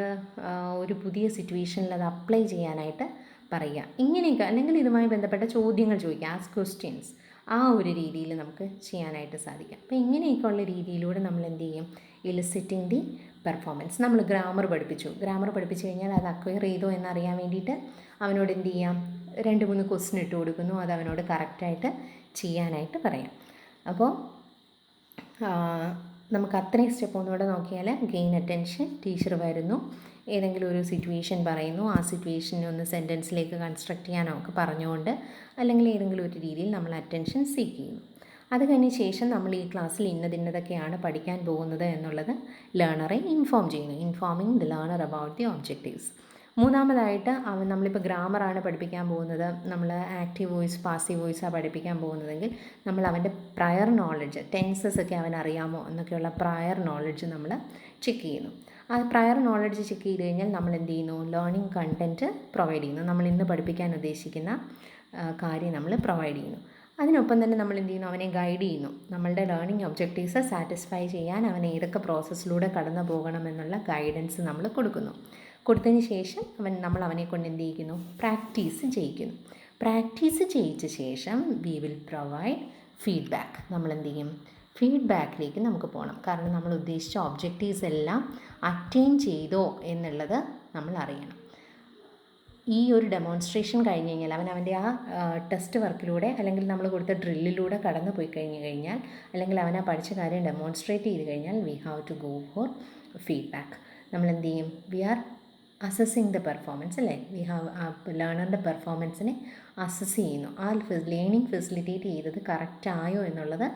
ഒരു പുതിയ സിറ്റുവേഷനിൽ അത് അപ്ലൈ ചെയ്യാനായിട്ട് പറയുക. ഇങ്ങനെയൊക്കെ, അല്ലെങ്കിൽ ഇതുമായി ബന്ധപ്പെട്ട ചോദ്യങ്ങൾ ചോദിക്കുക, ആസ്ക് ക്വസ്റ്റ്യൻസ്. ആ ഒരു രീതിയിൽ നമുക്ക് ചെയ്യാനായിട്ട് സാധിക്കും. അപ്പോൾ ഇങ്ങനെയൊക്കെയുള്ള രീതിയിലൂടെ നമ്മൾ എന്ത് ചെയ്യും, എലിസിറ്റിംഗ് ദി പെർഫോമൻസ്. നമ്മൾ ഗ്രാമർ പഠിപ്പിച്ചു കഴിഞ്ഞാൽ അത് അക്വയർ ചെയ്തോ എന്നറിയാൻ വേണ്ടിയിട്ട് അവനോട് എന്ത് ചെയ്യാം, 2-3 ക്വസ്റ്റ്യൻ ഇട്ട് കൊടുക്കുന്നു, അത് അവനോട് കറക്റ്റായിട്ട് ചെയ്യാനായിട്ട് പറയാം. അപ്പോൾ നമുക്ക് അത്രയും സ്റ്റെപ്പ് ഒന്നുകൂടെ നോക്കിയാൽ, ഗെയിൻ അറ്റൻഷൻ, ടീച്ചർ വരുന്നു, ഏതെങ്കിലും ഒരു സിറ്റുവേഷൻ പറയുന്നു, ആ സിറ്റുവേഷനെ ഒന്ന് സെൻറ്റൻസിലേക്ക് കൺസ്ട്രക്റ്റ് ചെയ്യാൻ നമുക്ക് പറഞ്ഞുകൊണ്ട് അല്ലെങ്കിൽ ഏതെങ്കിലും ഒരു രീതിയിൽ നമ്മൾ അറ്റൻഷൻ സീക്ക് ചെയ്യുന്നു. അത് കഴിഞ്ഞ ശേഷം നമ്മൾ ഈ ക്ലാസ്സിൽ ഇന്നതൊക്കെയാണ് പഠിക്കാൻ പോകുന്നത് എന്നുള്ളത് ലേണറെ ഇൻഫോം ചെയ്യുന്നു. Informing the learner about the objectives. മൂന്നാമതായിട്ട് നമ്മളിപ്പോൾ ഗ്രാമറാണ് പഠിപ്പിക്കാൻ പോകുന്നത്, നമ്മൾ ആക്റ്റീവ് വോയിസ്, പാസീവ് വോയിസാണ് പഠിപ്പിക്കാൻ പോകുന്നതെങ്കിൽ നമ്മൾ അവൻ്റെ പ്രയർ നോളജ്, ടെൻസസ് ഒക്കെ അവൻ അറിയാമോ എന്നൊക്കെയുള്ള പ്രയർ നോളജ് നമ്മൾ ചെക്ക് ചെയ്യുന്നു. ആ പ്രയർ നോളജ് ചെക്ക് ചെയ്ത് കഴിഞ്ഞാൽ നമ്മൾ എന്ത് ചെയ്യുന്നു, ലേണിംഗ് കണ്ടൻറ്റ് പ്രൊവൈഡ് ചെയ്യുന്നു. നമ്മൾ ഇന്ന് പഠിപ്പിക്കാൻ ഉദ്ദേശിക്കുന്ന കാര്യം നമ്മൾ പ്രൊവൈഡ് ചെയ്യുന്നു. അതിനൊപ്പം തന്നെ നമ്മൾ എന്ത് ചെയ്യുന്നു, അവനെ ഗൈഡ് ചെയ്യുന്നു. നമ്മളുടെ ലേണിംഗ് ഒബ്ജക്റ്റീവ്സ് സാറ്റിസ്ഫൈ ചെയ്യാൻ അവൻ ഏതൊക്കെ പ്രോസസ്സിലൂടെ കടന്നു പോകണമെന്നുള്ള ഗൈഡൻസ് നമ്മൾ കൊടുത്തതിന് ശേഷം നമ്മൾ അവനെ കൊണ്ട് എന്ത് ചെയ്യിക്കുന്നു, പ്രാക്ടീസ് ചെയ്യിക്കുന്നു. പ്രാക്ടീസ് ചെയ്യിച്ച ശേഷം വി വിൽ പ്രൊവൈഡ് ഫീഡ്ബാക്ക്. നമ്മൾ എന്ത് ചെയ്യും, ഫീഡ്ബാക്കിലേക്ക് നമുക്ക് പോകണം. കാരണം നമ്മൾ ഉദ്ദേശിച്ച ഒബ്ജക്റ്റീവ്സ് എല്ലാം അറ്റൈൻ ചെയ്തോ എന്നുള്ളത് നമ്മൾ അറിയണം. ഈ ഒരു ഡെമോൺസ്ട്രേഷൻ കഴിഞ്ഞ് കഴിഞ്ഞാൽ അവൻ്റെ ആ ടെസ്റ്റ് വർക്കിലൂടെ അല്ലെങ്കിൽ നമ്മൾ കൊടുത്ത ഡ്രില്ലിലൂടെ കടന്നു പോയി കഴിഞ്ഞാൽ, അല്ലെങ്കിൽ അവൻ ആ പഠിച്ച കാര്യം ഡെമോൺസ്ട്രേറ്റ് ചെയ്ത് കഴിഞ്ഞാൽ we have to go for feedback. നമ്മൾ എന്ത് ചെയ്യും, we are assessing the performance, അല്ലേ, വി ഹാവ് ലേണറിൻ്റെ പെർഫോമൻസിനെ അസസ് ചെയ്യുന്നു. ആ ലേണിംഗ് ഫെസിലിറ്റേറ്റ് ചെയ്തത് കറക്റ്റായോ എന്നുള്ളത്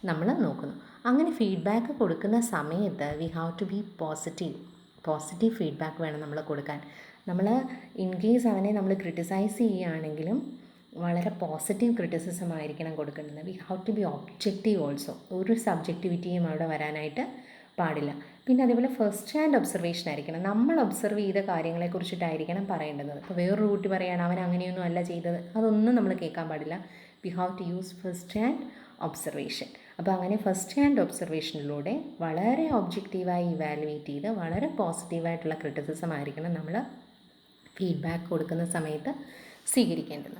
നമ്മൾ നോക്കുന്നു. അങ്ങനെ ഫീഡ്ബാക്ക് കൊടുക്കുന്ന സമയത്ത് we have to be positive feedback വേണം നമ്മൾ കൊടുക്കാൻ. നമ്മൾ ഇൻ കേസ് അവനെ നമ്മൾ ക്രിട്ടിസൈസ് ചെയ്യുകയാണെങ്കിലും വളരെ പോസിറ്റീവ് ക്രിറ്റിസിസം ആയിരിക്കണം കൊടുക്കേണ്ടത്. We have to be objective also. ഒരു സബ്ജക്റ്റിവിറ്റിയും അവിടെ വരാനായിട്ട് പാടില്ല. പിന്നെ അതേപോലെ ഫസ്റ്റ് ഹാൻഡ് ഒബ്സർവേഷൻ ആയിരിക്കണം. നമ്മൾ ഒബ്സർവ് ചെയ്ത കാര്യങ്ങളെക്കുറിച്ചിട്ടായിരിക്കണം പറയേണ്ടത്. ഇപ്പോൾ വേറൊരു കുട്ടി പറയുകയാണ് അവൻ അങ്ങനെയൊന്നും അല്ല ചെയ്തത്, അതൊന്നും നമ്മൾ കേൾക്കാൻ പാടില്ല. We have to use first hand observation. അപ്പോൾ അങ്ങനെ ഫസ്റ്റ് ഹാൻഡ് ഒബ്സർവേഷനിലൂടെ വളരെ ഒബ്ജക്റ്റീവായി ഇവാലുവേറ്റ് ചെയ്ത് വളരെ പോസിറ്റീവായിട്ടുള്ള ക്രിറ്റിസിസം ആയിരിക്കണം നമ്മൾ ഫീഡ്ബാക്ക് കൊടുക്കുന്ന സമയത്ത് സ്വീകരിക്കേണ്ടത്.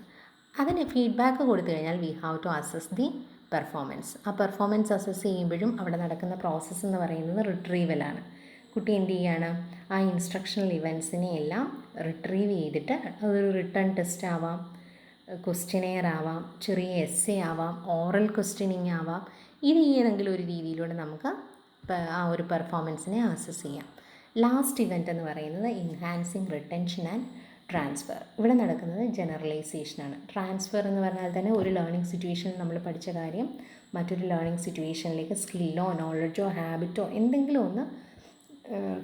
അതിന് ഫീഡ്ബാക്ക് കൊടുത്തു കഴിഞ്ഞാൽ we have to assess the performance. ആ പെർഫോമൻസ് അസസ് ചെയ്യുമ്പോഴും അവിടെ നടക്കുന്ന പ്രോസസ്സ് എന്ന് പറയുന്നത് റിട്രീവലാണ്. കുട്ടി എന്ത് ചെയ്യാണ്, ആ ഇൻസ്ട്രക്ഷണൽ ഇവൻസിനെ എല്ലാം റിട്രീവ് ചെയ്തിട്ട് അതൊരു റിട്ടേൺ ടെസ്റ്റ് ആവാം, ക്വസ്റ്റ്യനെയർ ആവാം, ചെറിയ എസ്സേ ആവാം, ഓറൽ ക്വസ്റ്റ്യനിങ് ആവാം. ഇത് ഏതെങ്കിലും ഒരു രീതിയിലൂടെ നമുക്ക് ആ ഒരു പെർഫോമൻസിനെ അസസ് ചെയ്യാം. ലാസ്റ്റ് ഇവൻ്റ് എന്ന് പറയുന്നത് എൻഹാൻസിങ് റിട്ടൻഷൻ ആൻഡ് ട്രാൻസ്ഫർ. ഇവിടെ നടക്കുന്നത് ജനറലൈസേഷനാണ്. ട്രാൻസ്ഫർ എന്ന് പറഞ്ഞാൽ തന്നെ ഒരു ലേണിംഗ് സിറ്റുവേഷനിൽ നമ്മൾ പഠിച്ച കാര്യം മറ്റൊരു ലേണിംഗ് സിറ്റുവേഷനിലേക്ക് സ്കില്ലോ നോളജോ ഹാബിറ്റോ എന്തെങ്കിലും ഒന്ന്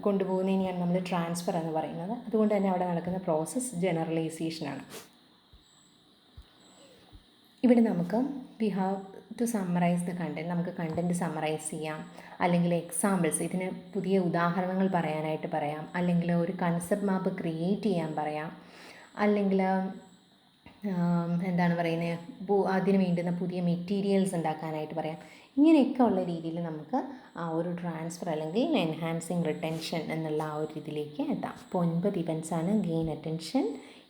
കൊണ്ടുപോകുന്നതിനെയാണ് നമ്മൾ ട്രാൻസ്ഫർ എന്ന് പറയുന്നത്. അതുകൊണ്ട് തന്നെ അവിടെ നടക്കുന്ന പ്രോസസ്സ് ജനറലൈസേഷനാണ്. ഇവിടെ നമുക്ക് we have to summarize the content. നമുക്ക് കണ്ടൻറ്റ് സമ്മറൈസ് ചെയ്യാം, അല്ലെങ്കിൽ എക്സാമ്പിൾസ്, ഇതിന് പുതിയ ഉദാഹരണങ്ങൾ പറയാനായിട്ട് പറയാം, അല്ലെങ്കിൽ ഒരു കൺസെപ്റ്റ് മാപ്പ് ക്രിയേറ്റ് ചെയ്യാൻ പറയാം, അല്ലെങ്കിൽ എന്താണ് പറയുന്നത്, അതിന് വേണ്ടുന്ന പുതിയ മെറ്റീരിയൽസ് ഉണ്ടാക്കാനായിട്ട് പറയാം. ഇങ്ങനെയൊക്കെ ഉള്ള രീതിയിൽ നമുക്ക് ആ ഒരു ട്രാൻസ്ഫർ അല്ലെങ്കിൽ എൻഹാൻസിങ് റിട്ടൻഷൻ എന്നുള്ള ആ ഒരു ഇതിലേക്ക് എത്താം. ഇപ്പോൾ 9 ഇവൻറ്റ്സാണ്. Gain attention,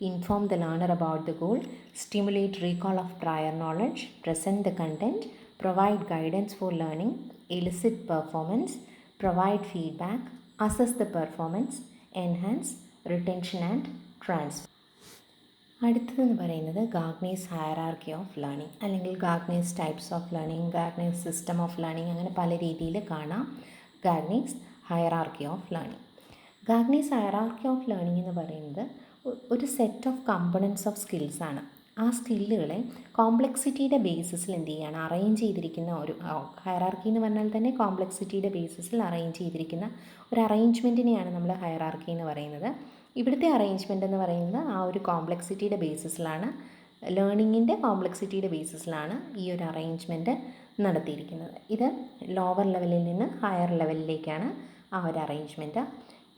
inform the learner about the goal, stimulate recall of prior knowledge, present the content, provide guidance for learning, elicit performance, provide feedback, assess the performance, enhance retention and transfer. അടുത്തതെന്ന് പറയുന്നത് ഗാഗ്നേസ് hierarchy of learning, അല്ലെങ്കിൽ Gagne's types of learning, Gagne's system of learning, അങ്ങനെ പല രീതിയിൽ കാണാം. Gagne's hierarchy of learning. Gagne's hierarchy of learning എന്ന് പറയുന്നത് ഒരു സെറ്റ് ഓഫ് കമ്പണൻസ് ഓഫ് സ്കിൽസാണ്. ആ സ്കില്ലുകളെ കോംപ്ലക്സിറ്റിയുടെ ബേസിസിൽ എന്ത് ചെയ്യുകയാണ്, അറേഞ്ച് ചെയ്തിരിക്കുന്ന ഒരു ഹയറാർക്കി എന്ന് പറഞ്ഞാൽ തന്നെ കോംപ്ലക്സിറ്റിയുടെ ബേസിസിൽ അറേഞ്ച് ചെയ്തിരിക്കുന്ന ഒരു അറേഞ്ച്മെൻറ്റിനെയാണ് നമ്മൾ ഹയറാർക്കി എന്ന് പറയുന്നത്. ഇവിടുത്തെ അറേഞ്ച്മെൻ്റ് എന്ന് പറയുന്നത് ആ ഒരു കോംപ്ലക്സിറ്റിയുടെ ബേസിസിലാണ്, ലേണിങ്ങിൻ്റെ കോംപ്ലക്സിറ്റിയുടെ ബേസിസിലാണ് ഈ ഒരു അറേഞ്ച്മെൻറ്റ് നടത്തിയിരിക്കുന്നത്. ഇത് ലോവർ ലെവലിൽ നിന്ന് ഹയർ ലെവലിലേക്കാണ് ആ ഒരു അറേഞ്ച്മെൻറ്റ്.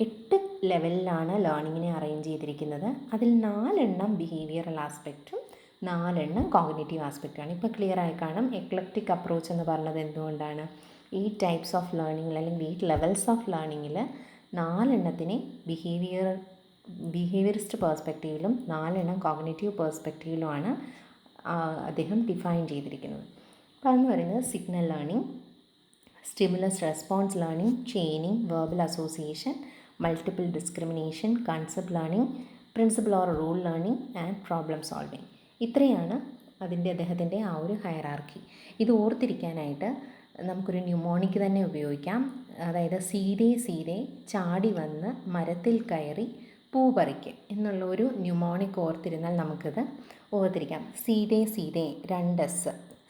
8 ലെവലിലാണ് ലേണിങ്ങിനെ അറേഞ്ച് ചെയ്തിരിക്കുന്നത്. അതിൽ 4 ബിഹേവിയറൽ ആസ്പെക്റ്റും 4 കോഗ്നിറ്റീവ് ആസ്പെക്റ്റുമാണ്. ഇപ്പോൾ ക്ലിയർ ആയി കാണും. എക്ലക്റ്റിക് അപ്രോച്ച് എന്ന് പറഞ്ഞത് എന്തുകൊണ്ടാണ്, 8 ടൈപ്സ് ഓഫ് ലേണിങ്ങിൽ അല്ലെങ്കിൽ 8 ലെവൽസ് ഓഫ് ലേണിങ്ങിൽ 4 ബിഹേവിയറിസ്റ്റ് പേഴ്സ്പെക്റ്റീവിലും 4 കോഗ്നിറ്റീവ് പേഴ്സ്പെക്റ്റീവിലുമാണ് അദ്ദേഹം ഡിഫൈൻ ചെയ്തിരിക്കുന്നത്. അപ്പോൾ അതെന്ന് പറയുന്നത് signal learning, stimulus response learning, chaining, verbal association, multiple discrimination, concept learning, principal or rule learning and problem solving. ഇത്രയാണ് അദ്ദേഹത്തിൻ്റെ ആ ഒരു ഹയറാർക്കി. ഇത് ഓർത്തിരിക്കാനായിട്ട് നമുക്കൊരു ന്യൂമോണിക് തന്നെ ഉപയോഗിക്കാം. അതായത് സീതേ ചാടി വന്ന് മരത്തിൽ കയറി പൂ പറിക്ക് എന്നുള്ള ഒരു ന്യൂമോണിക് ഓർത്തിരുന്നാൽ നമുക്കിത് ഓർത്തിരിക്കാം. സീതേ 2 S,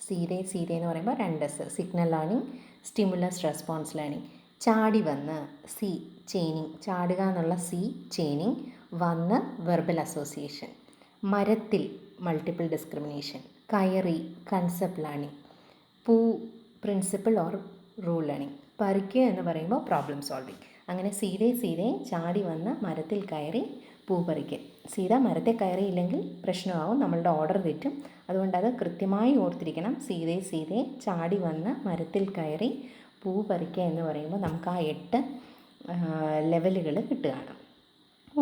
സീതേ എന്ന് പറയുമ്പോൾ 2 S, signal learning, stimulus response learning. ചാടി വന്ന് ചെയിനിങ്, ചാടുക എന്നുള്ള ചെയിനിങ്, വന്ന് വെർബൽ അസോസിയേഷൻ, മരത്തിൽ മൾട്ടിപ്പിൾ ഡിസ്ക്രിമിനേഷൻ, കയറി കൺസെപ്റ്റ് ലേണിംഗ്, പൂ പ്രിൻസിപ്പിൾ ഓർ റൂൾ ലേണിംഗ്, പറിക്കുക എന്ന് പറയുമ്പോൾ പ്രോബ്ലം സോൾവിങ്. അങ്ങനെ സീതേ ചാടി വന്ന് മരത്തിൽ കയറി പൂ പറിക്കുക. സീത മരത്തിൽ കയറിയില്ലെങ്കിൽ പ്രശ്നമാവും, നമ്മളുടെ ഓർഡർ തെറ്റും. അതുകൊണ്ട് അത് കൃത്യമായി ഓർത്തിരിക്കണം. സീതേ ചാടി വന്ന് മരത്തിൽ കയറി പൂ പറിക്കുക എന്ന് പറയുമ്പോൾ നമുക്ക് ആ 8 ലെവലുകൾ കിട്ടുകയാണ്.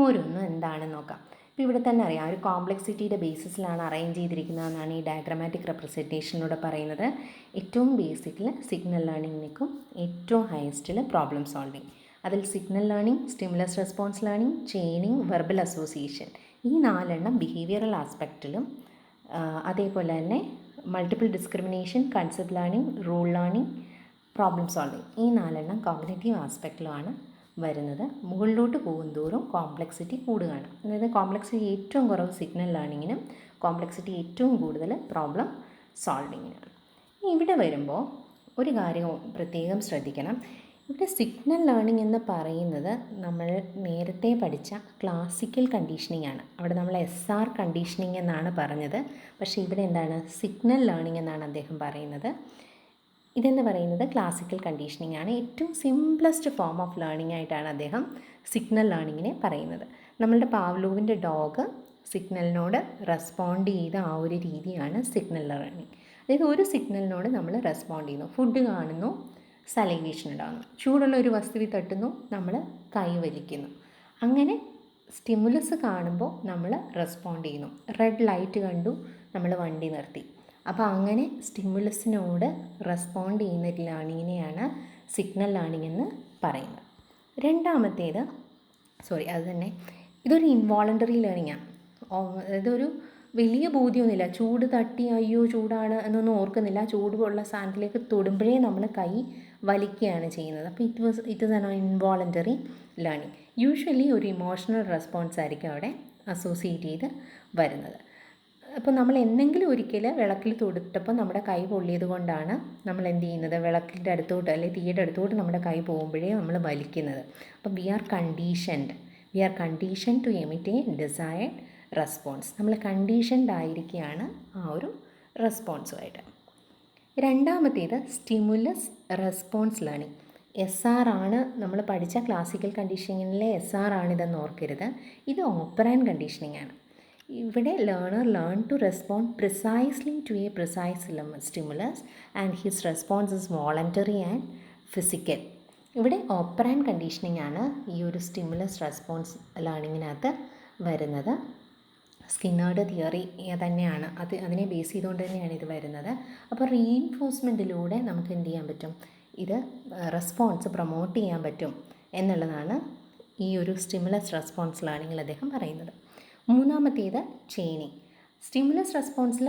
ഓരോന്നും എന്താണെന്ന് നോക്കാം. ഇപ്പോൾ ഇവിടെ തന്നെ അറിയാം, ഒരു കോംപ്ലക്സിറ്റിയുടെ ബേസിസിലാണ് അറേഞ്ച് ചെയ്തിരിക്കുന്നതെന്നാണ് ഈ ഡയഗ്രമാറ്റിക് റെപ്രസെൻറ്റേഷനിലൂടെ പറയുന്നത്. ഏറ്റവും ബേസിക്കിൽ സിഗ്നൽ ലേണിംഗിലേക്കും ഏറ്റവും ഹയസ്റ്റിൽ പ്രോബ്ലം സോൾവിങ്. അതിൽ signal learning, stimulus response learning, chaining, verbal association, ഈ 4 ബിഹേവിയറൽ ആസ്പെക്റ്റിലും അതേപോലെ തന്നെ multiple discrimination, concept learning, rule learning, problem solving, ഈ 4 കോഗ്നിറ്റീവ് ആസ്പെക്റ്റിലുമാണ് വരുന്നത്. മുകളിലോട്ട് പോകുന്തോറും കോംപ്ലക്സിറ്റി കൂടുകയാണ്. അതായത് കോംപ്ലക്സിറ്റി ഏറ്റവും കുറവ് സിഗ്നൽ ലേണിങ്ങിനും കോംപ്ലക്സിറ്റി ഏറ്റവും കൂടുതൽ പ്രോബ്ലം സോൾവിങ്ങിനാണ്. ഇവിടെ വരുമ്പോൾ ഒരു കാര്യം പ്രത്യേകം ശ്രദ്ധിക്കണം. ഇവിടെ സിഗ്നൽ ലേണിംഗ് എന്ന് പറയുന്നത് നമ്മൾ നേരത്തെ പഠിച്ച ക്ലാസിക്കൽ കണ്ടീഷനിങ് ആണ്. അവിടെ നമ്മൾ SR കണ്ടീഷനിങ് എന്നാണ് പറഞ്ഞത്. പക്ഷേ ഇവിടെ എന്താണ്, സിഗ്നൽ ലേണിംഗ് എന്നാണ് അദ്ദേഹം പറയുന്നത്. ഇതെന്ന് പറയുന്നത് ക്ലാസിക്കൽ കണ്ടീഷനിങ് ആണ്. ഏറ്റവും സിംപ്ലസ്റ്റ് ഫോം ഓഫ് ലേണിംഗ് ആയിട്ടാണ് അദ്ദേഹം സിഗ്നൽ ലേണിങ്ങിനെ പറയുന്നത്. നമ്മളുടെ പാവ്ലോവിൻ്റെ ഡോഗ് സിഗ്നലിനോട് റെസ്പോണ്ട് ചെയ്ത ആ ഒരു രീതിയാണ് സിഗ്നൽ ലേണിംഗ്. അതായത് ഒരു സിഗ്നലിനോട് നമ്മൾ റെസ്പോണ്ട് ചെയ്യുന്നു. ഫുഡ് കാണുന്നു, സലൈവേഷൻ ഉണ്ടാകുന്നു. ചൂടുള്ള ഒരു വസ്തുവിൽ തട്ടുന്നു, നമ്മൾ കൈ വലിക്കുന്നു. അങ്ങനെ സ്റ്റിമുലസ് കാണുമ്പോൾ നമ്മൾ റെസ്പോണ്ട് ചെയ്യുന്നു. റെഡ് ലൈറ്റ് കണ്ടു, നമ്മൾ വണ്ടി നിർത്തി. അപ്പോൾ അങ്ങനെ സ്റ്റിമുലസിനോട് റെസ്പോണ്ട് ചെയ്യുന്ന ലേണിങ്ങിനെയാണ് സിഗ്നൽ ലേണിംഗ് എന്ന് പറയുന്നത്. രണ്ടാമത്തേത് അത് തന്നെ ഇതൊരു ഇൻവോളണ്ടറി ലേണിംഗ് ആണ്. ഇതൊരു വലിയ ബോധ്യമൊന്നുമില്ല. ചൂട് തട്ടി അയ്യോ ചൂടാണ് എന്നൊന്നും ഓർക്കുന്നില്ല. ചൂടുള്ള സാധനത്തിലേക്ക് തൊടുമ്പോഴേ നമ്മൾ കൈ വലിക്കുകയാണ് ചെയ്യുന്നത്. അപ്പോൾ it is an involuntary learning. Usually ഒരു ഇമോഷണൽ റെസ്പോൺസ് ആയിരിക്കും അവിടെ അസോസിയേറ്റ് ചെയ്ത് വരുന്നത്. അപ്പോൾ നമ്മൾ എന്തെങ്കിലും ഒരിക്കൽ വിളക്കിൽ തൊടുത്തപ്പോൾ നമ്മുടെ കൈ പൊള്ളിയത് കൊണ്ടാണ് നമ്മൾ എന്ത് ചെയ്യുന്നത്, വിളക്കിൻ്റെ അടുത്തോട്ട് അല്ലെങ്കിൽ തീയുടെ അടുത്തോട്ട് നമ്മുടെ കൈ പോകുമ്പോഴേ നമ്മൾ വലിക്കുന്നത്. അപ്പോൾ we are condition to emit a desired response. നമ്മൾ കണ്ടീഷൻഡ് ആയിരിക്കുകയാണ് ആ ഒരു റെസ്പോൺസുമായിട്ട്. രണ്ടാമത്തേത് സ്റ്റിമുലസ് റെസ്പോൺസ് ലേണിംഗ്. SR ആണ് നമ്മൾ പഠിച്ച ക്ലാസിക്കൽ കണ്ടീഷനിങ്ങിലെ SR ആണിതെന്ന് ഓർക്കരുത്. ഇത് ഓപ്പറാൻഡ് കണ്ടീഷനിങ് ആണ്. ഇവിടെ learner learn to respond precisely to a precise stimulus and his response is voluntary and physical. ഇവിടെ ഓപ്പറാൻഡ് കണ്ടീഷനിങ് ആണ് ഈ ഒരു സ്റ്റിമുലസ് റെസ്പോൺസ് ലേണിങ്ങിനകത്ത് വരുന്നത്. സ്കിന്നറുടെ തിയറി തന്നെയാണ് അതിനെ ബേസ് ചെയ്തുകൊണ്ട് തന്നെയാണ് ഇത് വരുന്നത്. അപ്പോൾ റീഇൻഫോഴ്സ്മെൻറ്റിലൂടെ നമുക്ക് എന്ത് ചെയ്യാൻ പറ്റും, ഇത് റെസ്പോൺസ് പ്രൊമോട്ട് ചെയ്യാൻ പറ്റും എന്നുള്ളതാണ് ഈ ഒരു സ്റ്റിമുലസ് റെസ്പോൺസ് ലേണിങ്ങിൽ അദ്ദേഹം പറയുന്നത്. മൂന്നാമത്തേത് ചെയിനിങ്. സ്റ്റിമുലസ് റെസ്പോൺസിൽ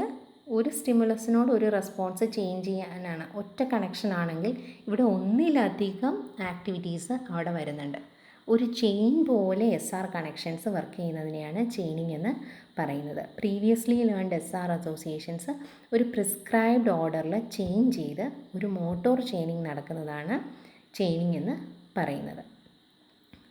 ഒരു സ്റ്റിമുലസിനോട് ഒരു റെസ്പോൺസ് ചേഞ്ച് ചെയ്യാനാണ്. ഒറ്റ കണക്ഷൻ ആണെങ്കിൽ ഇവിടെ ഒന്നിലധികം ആക്ടിവിറ്റീസ് അവിടെ വരുന്നുണ്ട്. ഒരു ചെയിൻ പോലെ SR കണക്ഷൻസ് വർക്ക് ചെയ്യുന്നതിനെയാണ് ചെയിനിങ് എന്ന് പറയുന്നത്. പ്രീവിയസ്ലി ലേൺഡ് SR അസോസിയേഷൻസ് ഒരു പ്രിസ്ക്രൈബ്ഡ് ഓർഡറിൽ ചെയിൻ ചെയ്ത് ഒരു മോട്ടോർ ചെയിനിങ് നടക്കുന്നതാണ് ചെയിനിങ് എന്ന് പറയുന്നത്.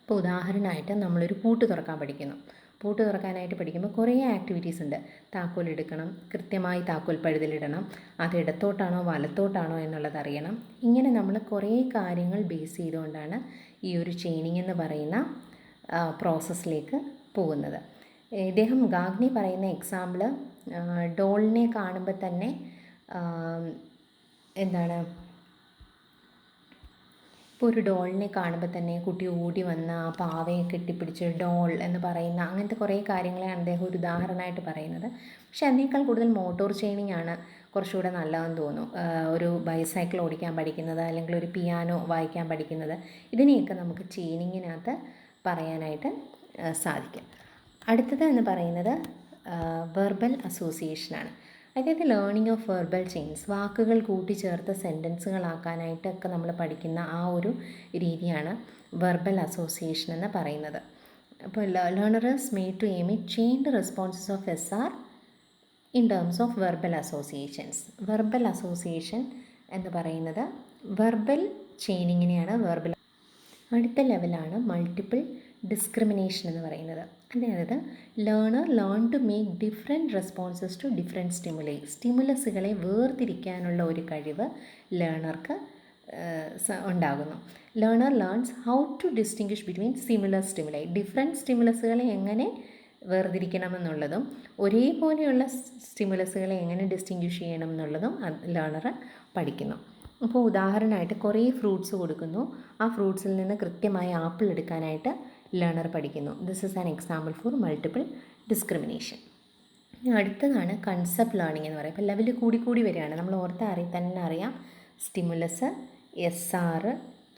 ഇപ്പോൾ ഉദാഹരണമായിട്ട് നമ്മളൊരു പൂട്ട് തുറക്കാൻ പഠിക്കുന്നു. പൂട്ട് തുറക്കാനായിട്ട് പഠിക്കുമ്പോൾ കുറേ ആക്ടിവിറ്റീസ് ഉണ്ട്. താക്കോൽ എടുക്കണം, കൃത്യമായി താക്കോൽ പഴുതിലിടണം, അത് ഇടത്തോട്ടാണോ വലത്തോട്ടാണോ എന്നുള്ളത് അറിയണം. ഇങ്ങനെ നമ്മൾ കുറേ കാര്യങ്ങൾ ബേസ് ചെയ്തുകൊണ്ടാണ് ഈ ഒരു ചെയിനിങ് എന്ന് പറയുന്ന പ്രോസസ്സിലേക്ക് പോകുന്നത്. ഇദ്ദേഹം ഗാഗ്നി പറയുന്ന എക്സാമ്പിൾ ഡോളിനെ കാണുമ്പോൾ തന്നെ ഇപ്പോൾ ഒരു ഡോളിനെ കാണുമ്പോൾ തന്നെ കുട്ടി ഓടി വന്ന് ആ പാവയെ കെട്ടിപ്പിടിച്ച് ഡോൾ എന്ന് പറയുന്ന അങ്ങനത്തെ കുറേ കാര്യങ്ങളെയാണ് അദ്ദേഹം ഒരു ഉദാഹരണമായിട്ട് പറയുന്നത്. പക്ഷേ അതിനേക്കാൾ കൂടുതൽ മോട്ടോർ ചെയിനിങ് ആണ് കുറച്ചുകൂടെ നല്ലതെന്ന് തോന്നുന്നു. ഒരു ബൈസൈക്കിൾ ഓടിക്കാൻ പഠിക്കുന്നത് അല്ലെങ്കിൽ ഒരു പിയാനോ വായിക്കാൻ പഠിക്കുന്നത്, ഇതിനെയൊക്കെ നമുക്ക് ചെയിനിങ്ങിനകത്ത് പറയാനായിട്ട് സാധിക്കും. അടുത്തത് എന്ന് പറയുന്നത് വെർബൽ അസോസിയേഷനാണ്. അതായത് ലേണിംഗ് ഓഫ് വെർബൽ ചെയിൻസ്, വാക്കുകൾ കൂട്ടിച്ചേർത്ത് സെൻറ്റൻസുകളാക്കാനായിട്ടൊക്കെ നമ്മൾ പഠിക്കുന്ന ആ ഒരു രീതിയാണ് വെർബൽ അസോസിയേഷൻ എന്ന് പറയുന്നത്. അപ്പോൾ learners made to emit chained responses of SR in terms of verbal associations. Verbal association എന്ന് പറയുന്നത് വെർബൽ ചെയിനിങ്ങിനെയാണ് അടുത്ത ലെവലാണ് മൾട്ടിപ്പിൾ ഡിസ്ക്രിമിനേഷൻ എന്ന് പറയുന്നത്. അതായത് learner learn to make different responses to different സ്റ്റിമുലസുകളെ വേർതിരിക്കാനുള്ള ഒരു കഴിവ് ലേണർക്ക് ഉണ്ടാകുന്നു. Learner learns how to distinguish between similar stimuli. Different സ്റ്റിമുലസുകളെ എങ്ങനെ വേർതിരിക്കണമെന്നുള്ളതും ഒരേപോലെയുള്ള സ്റ്റിമുലസുകളെ എങ്ങനെ ഡിസ്റ്റിങ്വിഷ് ചെയ്യണം എന്നുള്ളതും ലേണർ പഠിക്കുന്നു. അപ്പോൾ ഉദാഹരണമായിട്ട് കുറേ ഫ്രൂട്ട്സ് കൊടുക്കുന്നു, ആ ഫ്രൂട്ട്സിൽ നിന്ന് കൃത്യമായി ആപ്പിൾ എടുക്കാനായിട്ട് ലേണർ പഠിക്കുന്നു. This is an example for multiple discrimination. അടുത്തതാണ് കൺസെപ്റ്റ് ലേണിംഗ് എന്ന് പറയുന്നത്. ഇപ്പോൾ ലെവൽ കൂടി വരികയാണ്. നമ്മൾ തന്നെ അറിയാം സ്റ്റിമുലസ്, SR,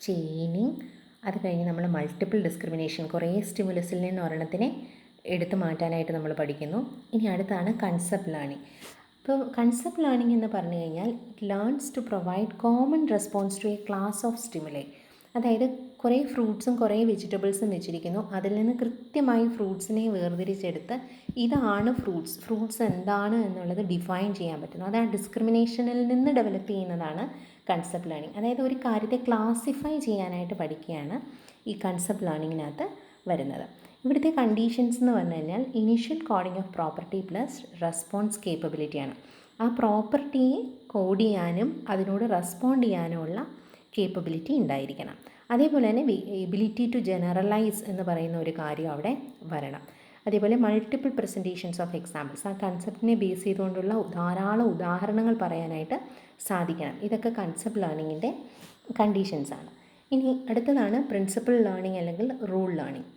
ചെയിനിങ്, അത് കഴിഞ്ഞ് നമ്മൾ മൾട്ടിപ്പിൾ ഡിസ്ക്രിമിനേഷൻ, കുറേ സ്റ്റിമുലസിൽ നിന്ന് ഒരെണ്ണത്തിനെ എടുത്തു മാറ്റാനായിട്ട് നമ്മൾ പഠിക്കുന്നു. ഇനി അടുത്താണ് കൺസെപ്റ്റ് ലേണിംഗ്. ഇപ്പോൾ കൺസെപ്റ്റ് ലേണിംഗ് എന്ന് പറഞ്ഞു കഴിഞ്ഞാൽ it learns to provide common response to a class of stimuli. അതായത് കുറേ ഫ്രൂട്ട്സും കുറേ വെജിറ്റബിൾസും വെച്ചിരിക്കുന്നു. അതിൽ നിന്ന് കൃത്യമായി ഫ്രൂട്ട്സിനെ വേർതിരിച്ചെടുത്ത് ഇതാണ് ഫ്രൂട്ട്സ് എന്താണ് എന്നുള്ളത് ഡിഫൈൻ ചെയ്യാൻ പറ്റുന്നു. അത് ആ ഡിസ്ക്രിമിനേഷനിൽ നിന്ന് ഡെവലപ്പ് ചെയ്യുന്നതാണ് കൺസെപ്റ്റ് ലേണിംഗ്. അതായത് ഒരു കാര്യത്തെ ക്ലാസിഫൈ ചെയ്യാനായിട്ട് പഠിക്കുകയാണ് ഈ കൺസെപ്റ്റ് ലേണിങ്ങിനകത്ത് വരുന്നത്. ഇവിടുത്തെ കണ്ടീഷൻസ് എന്ന് പറഞ്ഞു കഴിഞ്ഞാൽ initial coding of property plus response കേപ്പബിലിറ്റിയാണ്. ആ പ്രോപ്പർട്ടിയെ കോഡ് ചെയ്യാനും അതിനോട് റെസ്പോണ്ട് ചെയ്യാനുമുള്ള കേപ്പബിലിറ്റി ഉണ്ടായിരിക്കണം. അതേപോലെ തന്നെ എബിലിറ്റി ടു ജനറലൈസ് എന്ന് പറയുന്ന ഒരു കാര്യം അവിടെ വരണം. അതേപോലെ മൾട്ടിപ്പിൾ പ്രസൻറ്റേഷൻസ് ഓഫ് എക്സാമ്പിൾസ്, ആ കൺസെപ്റ്റിനെ ബേസ് ചെയ്തുകൊണ്ടുള്ള ധാരാളം ഉദാഹരണങ്ങൾ പറയാനായിട്ട് സാധിക്കണം. ഇതൊക്കെ കൺസെപ്റ്റ് ലേണിങ്ങിൻ്റെ കണ്ടീഷൻസാണ്. ഇനി അടുത്തതാണ് പ്രിൻസിപ്പിൾ ലേണിംഗ് അല്ലെങ്കിൽ റൂൾ ലേണിംഗ്.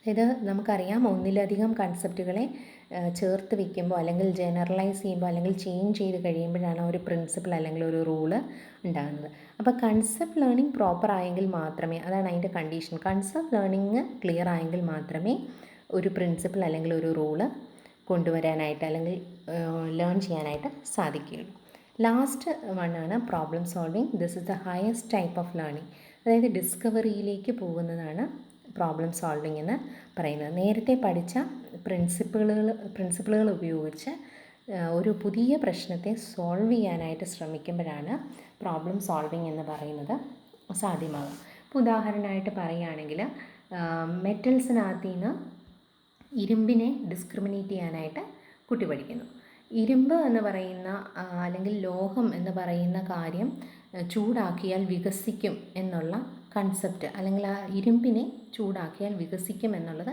അതായത് നമുക്കറിയാം ഒന്നിലധികം കൺസെപ്റ്റുകളെ ചേർത്ത് വയ്ക്കുമ്പോൾ അല്ലെങ്കിൽ ജനറലൈസ് ചെയ്യുമ്പോൾ അല്ലെങ്കിൽ ചേഞ്ച് ചെയ്ത് കഴിയുമ്പോഴാണ് ഒരു പ്രിൻസിപ്പിൾ അല്ലെങ്കിൽ ഒരു റൂള് ഉണ്ടാകുന്നത്. അപ്പോൾ കൺസെപ്റ്റ് ലേണിംഗ് പ്രോപ്പർ ആയെങ്കിൽ മാത്രമേ, അതാണ് അതിൻ്റെ കണ്ടീഷൻ, കൺസെപ്റ്റ് ലേണിംഗ് ക്ലിയർ ആയെങ്കിൽ മാത്രമേ ഒരു പ്രിൻസിപ്പിൾ അല്ലെങ്കിൽ ഒരു റൂള് കൊണ്ടുവരാനായിട്ട് അല്ലെങ്കിൽ ലേൺ ചെയ്യാനായിട്ട് സാധിക്കുകയുള്ളൂ. ലാസ്റ്റ് വണ്ണാണ് problem solving. This is the highest type of learning. അതായത് ഡിസ്കവറിയിലേക്ക് പോകുന്നതാണ് പ്രോബ്ലം സോൾവിങ് എന്ന് പറയുന്നത്. നേരത്തെ പഠിച്ച പ്രിൻസിപ്പിളുകൾ ഉപയോഗിച്ച് ഒരു പുതിയ പ്രശ്നത്തെ സോൾവ് ചെയ്യാനായിട്ട് ശ്രമിക്കുമ്പോഴാണ് പ്രോബ്ലം സോൾവിങ് എന്ന് പറയുന്നത് സാധ്യമാകും. ഇപ്പോൾ ഉദാഹരണമായിട്ട് പറയുകയാണെങ്കിൽ മെറ്റൽസിനകത്ത് നിന്ന് ഇരുമ്പിനെ ഡിസ്ക്രിമിനേറ്റ് ചെയ്യാനായിട്ട് കുട്ടി പഠിക്കുന്നു. ഇരുമ്പ് എന്ന് പറയുന്ന അല്ലെങ്കിൽ ലോഹം എന്ന് പറയുന്ന കാര്യം ചൂടാക്കിയാൽ വികസിക്കും എന്നുള്ള കൺസെപ്റ്റ്, അല്ലെങ്കിൽ ആ ഇരുമ്പിനെ ചൂടാക്കിയാൽ വികസിക്കും എന്നുള്ളത്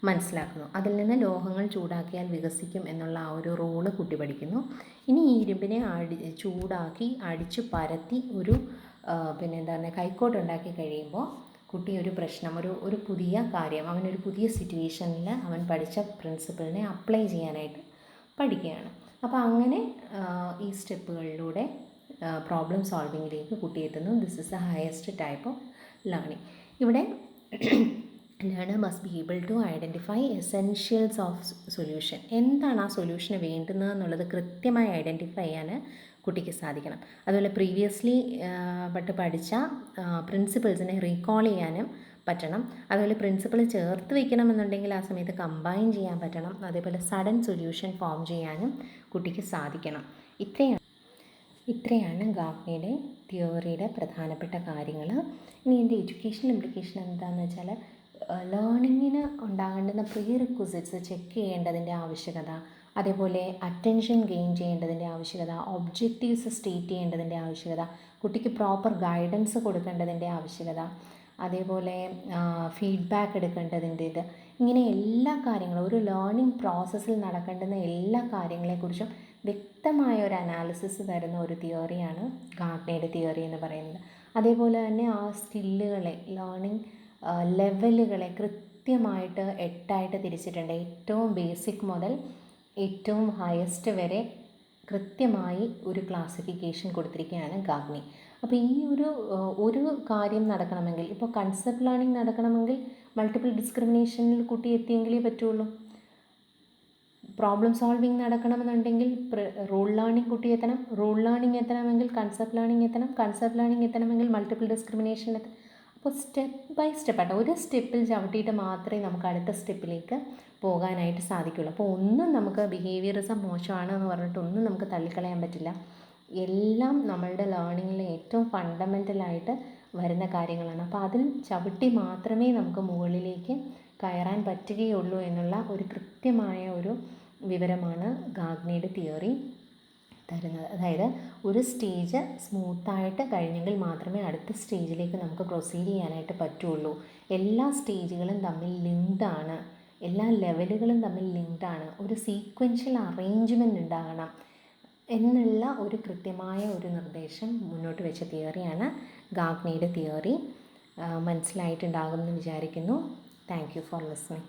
മനസ്സിലാക്കുന്നു. അതിൽ നിന്ന് ലോഹങ്ങൾ ചൂടാക്കിയാൽ വികസിക്കും എന്നുള്ള ആ ഒരു റൂള് കുട്ടി പഠിക്കുന്നു. ഇനി ഈ ഇരുമ്പിനെ ചൂടാക്കി അടിച്ച് പരത്തി ഒരു കൈക്കോട്ട് ഉണ്ടാക്കി കഴിയുമ്പോൾ കുട്ടി ഒരു പ്രശ്നം, ഒരു പുതിയ കാര്യം, അവനൊരു പുതിയ സിറ്റുവേഷനിൽ അവൻ പഠിച്ച പ്രിൻസിപ്പിളിനെ അപ്ലൈ ചെയ്യാനായിട്ട് പഠിക്കുകയാണ്. അപ്പോൾ അങ്ങനെ ഈ സ്റ്റെപ്പുകളിലൂടെ പ്രോബ്ലം സോൾവിങ്ങിലേക്ക് കുട്ടി എത്തുന്നു. This is the highest type of learning. ഇവിടെ learner must be able to identify essentials of solution. എന്താണ് ആ സൊല്യൂഷന് വേണ്ടുന്നത് എന്നുള്ളത് കൃത്യമായി ഐഡൻറ്റിഫൈ ചെയ്യാൻ കുട്ടിക്ക് സാധിക്കണം. അതുപോലെ പ്രീവിയസ്ലി പഠിച്ച പ്രിൻസിപ്പിൾസിനെ റീകോൾ ചെയ്യാനും പറ്റണം. അതുപോലെ പ്രിൻസിപ്പിൾ ചേർത്ത് വയ്ക്കണമെന്നുണ്ടെങ്കിൽ ആ സമയത്ത് കമ്പൈൻ ചെയ്യാൻ പറ്റണം. അതേപോലെ സഡൻ സൊല്യൂഷൻ ഫോം ചെയ്യാനും കുട്ടിക്ക് സാധിക്കണം. ഇത്രയാണ് ഗാഗ്നിയുടെ തിയറിയുടെ പ്രധാനപ്പെട്ട കാര്യങ്ങൾ. ഇനി എൻ്റെ എഡ്യൂക്കേഷണൽ ഇംപ്ലിക്കേഷൻ എന്താണെന്ന് വെച്ചാൽ ലേണിങ്ങിന് ഉണ്ടാകേണ്ടുന്ന പ്രീ റിക്വസിറ്റ്സ് ചെക്ക് ചെയ്യേണ്ടതിൻ്റെ ആവശ്യകത, അതേപോലെ അറ്റൻഷൻ ഗെയിൻ ചെയ്യേണ്ടതിൻ്റെ ആവശ്യകത, ഒബ്ജക്റ്റീവ്സ് സ്റ്റേറ്റ് ചെയ്യേണ്ടതിൻ്റെ ആവശ്യകത, കുട്ടിക്ക് പ്രോപ്പർ ഗൈഡൻസ് കൊടുക്കേണ്ടതിൻ്റെ ആവശ്യകത, അതേപോലെ ഫീഡ്ബാക്ക് എടുക്കേണ്ടതിൻ്റേത്, ഇങ്ങനെ എല്ലാ കാര്യങ്ങളും ഒരു ലേണിംഗ് പ്രോസസ്സിൽ നടക്കേണ്ടുന്ന എല്ലാ കാര്യങ്ങളെക്കുറിച്ചും വ്യക്തമായ ഒരു അനാലിസിസ് തരുന്ന ഒരു തിയറിയാണ് ഗാഗ്നിയുടെ തിയറി എന്ന് പറയുന്നത്. അതേപോലെ തന്നെ ആ സ്കില്ലുകളെ, ലേണിംഗ് ലെവലുകളെ കൃത്യമായിട്ട് 8ആയിട്ട് തിരിച്ചിട്ടുണ്ട്. ഏറ്റവും ബേസിക് മുതൽ ഏറ്റവും ഹയസ്റ്റ് വരെ കൃത്യമായി ഒരു ക്ലാസിഫിക്കേഷൻ കൊടുത്തിരിക്കുകയാണ് ഗാഗ്നി. അപ്പോൾ ഈ ഒരു കാര്യം നടക്കണമെങ്കിൽ, ഇപ്പോൾ കൺസെപ്റ്റ് ലേണിംഗ് നടക്കണമെങ്കിൽ മൾട്ടിപ്പിൾ ഡിസ്ക്രിമിനേഷനിൽ കുട്ടി എത്തിയെങ്കിലേ പറ്റുള്ളൂ. പ്രോബ്ലം സോൾവിങ് നടക്കണമെന്നുണ്ടെങ്കിൽ റൂൾ ലേണിംഗ് കുട്ടി എത്തണം. റൂൾ ലേണിംഗ് എത്തണമെങ്കിൽ കൺസെപ്റ്റ് ലേണിംഗ് എത്തണം. കൺസെപ്റ്റ് ലേണിംഗ് എത്തണമെങ്കിൽ മൾട്ടിപ്പിൾ ഡിസ്ക്രിമിനേഷൻ എത്തണം. അപ്പോൾ സ്റ്റെപ്പ് ബൈ സ്റ്റെപ്പായിട്ട് ഒരു സ്റ്റെപ്പിൽ ചവിട്ടിയിട്ട് മാത്രമേ നമുക്ക് അടുത്ത സ്റ്റെപ്പിലേക്ക് പോകാനായിട്ട് സാധിക്കുള്ളൂ. അപ്പോൾ ഒന്നും നമുക്ക് ബിഹേവിയറിസം മോശമാണ് എന്ന് പറഞ്ഞിട്ട് ഒന്നും നമുക്ക് തള്ളിക്കളയാൻ പറ്റില്ല. എല്ലാം നമ്മളുടെ ലേണിങ്ങിൽ ഏറ്റവും ഫണ്ടമെൻ്റലായിട്ട് വരുന്ന കാര്യങ്ങളാണ്. അപ്പോൾ അതിൽ ചവിട്ടി മാത്രമേ നമുക്ക് മുകളിലേക്ക് കയറാൻ പറ്റുകയുള്ളൂ എന്നുള്ള ഒരു കൃത്യമായ ഒരു വിവരമാണ് ഗാഗ്നിയുടെ തിയറി തരുന്നത്. അതായത് ഒരു സ്റ്റേജ് സ്മൂത്തായിട്ട് കഴിഞ്ഞെങ്കിൽ മാത്രമേ അടുത്ത സ്റ്റേജിലേക്ക് നമുക്ക് പ്രൊസീഡ് ചെയ്യാനായിട്ട് പറ്റുള്ളൂ. എല്ലാ സ്റ്റേജുകളും തമ്മിൽ ലിങ്ക്ഡാണ്, എല്ലാ ലെവലുകളും തമ്മിൽ ലിങ്ക്ഡാണ്, ഒരു സീക്വൻഷ്യൽ അറേഞ്ച്മെൻറ്റ് ഉണ്ടാകണം എന്നുള്ള ഒരു കൃത്യമായ ഒരു നിർദ്ദേശം മുന്നോട്ട് വെച്ച തിയറിയാണ് ഗാഗ്നിയുടെ തിയറി. മനസ്സിലായിട്ടുണ്ടാകുമെന്ന് വിചാരിക്കുന്നു. Thank you for listening.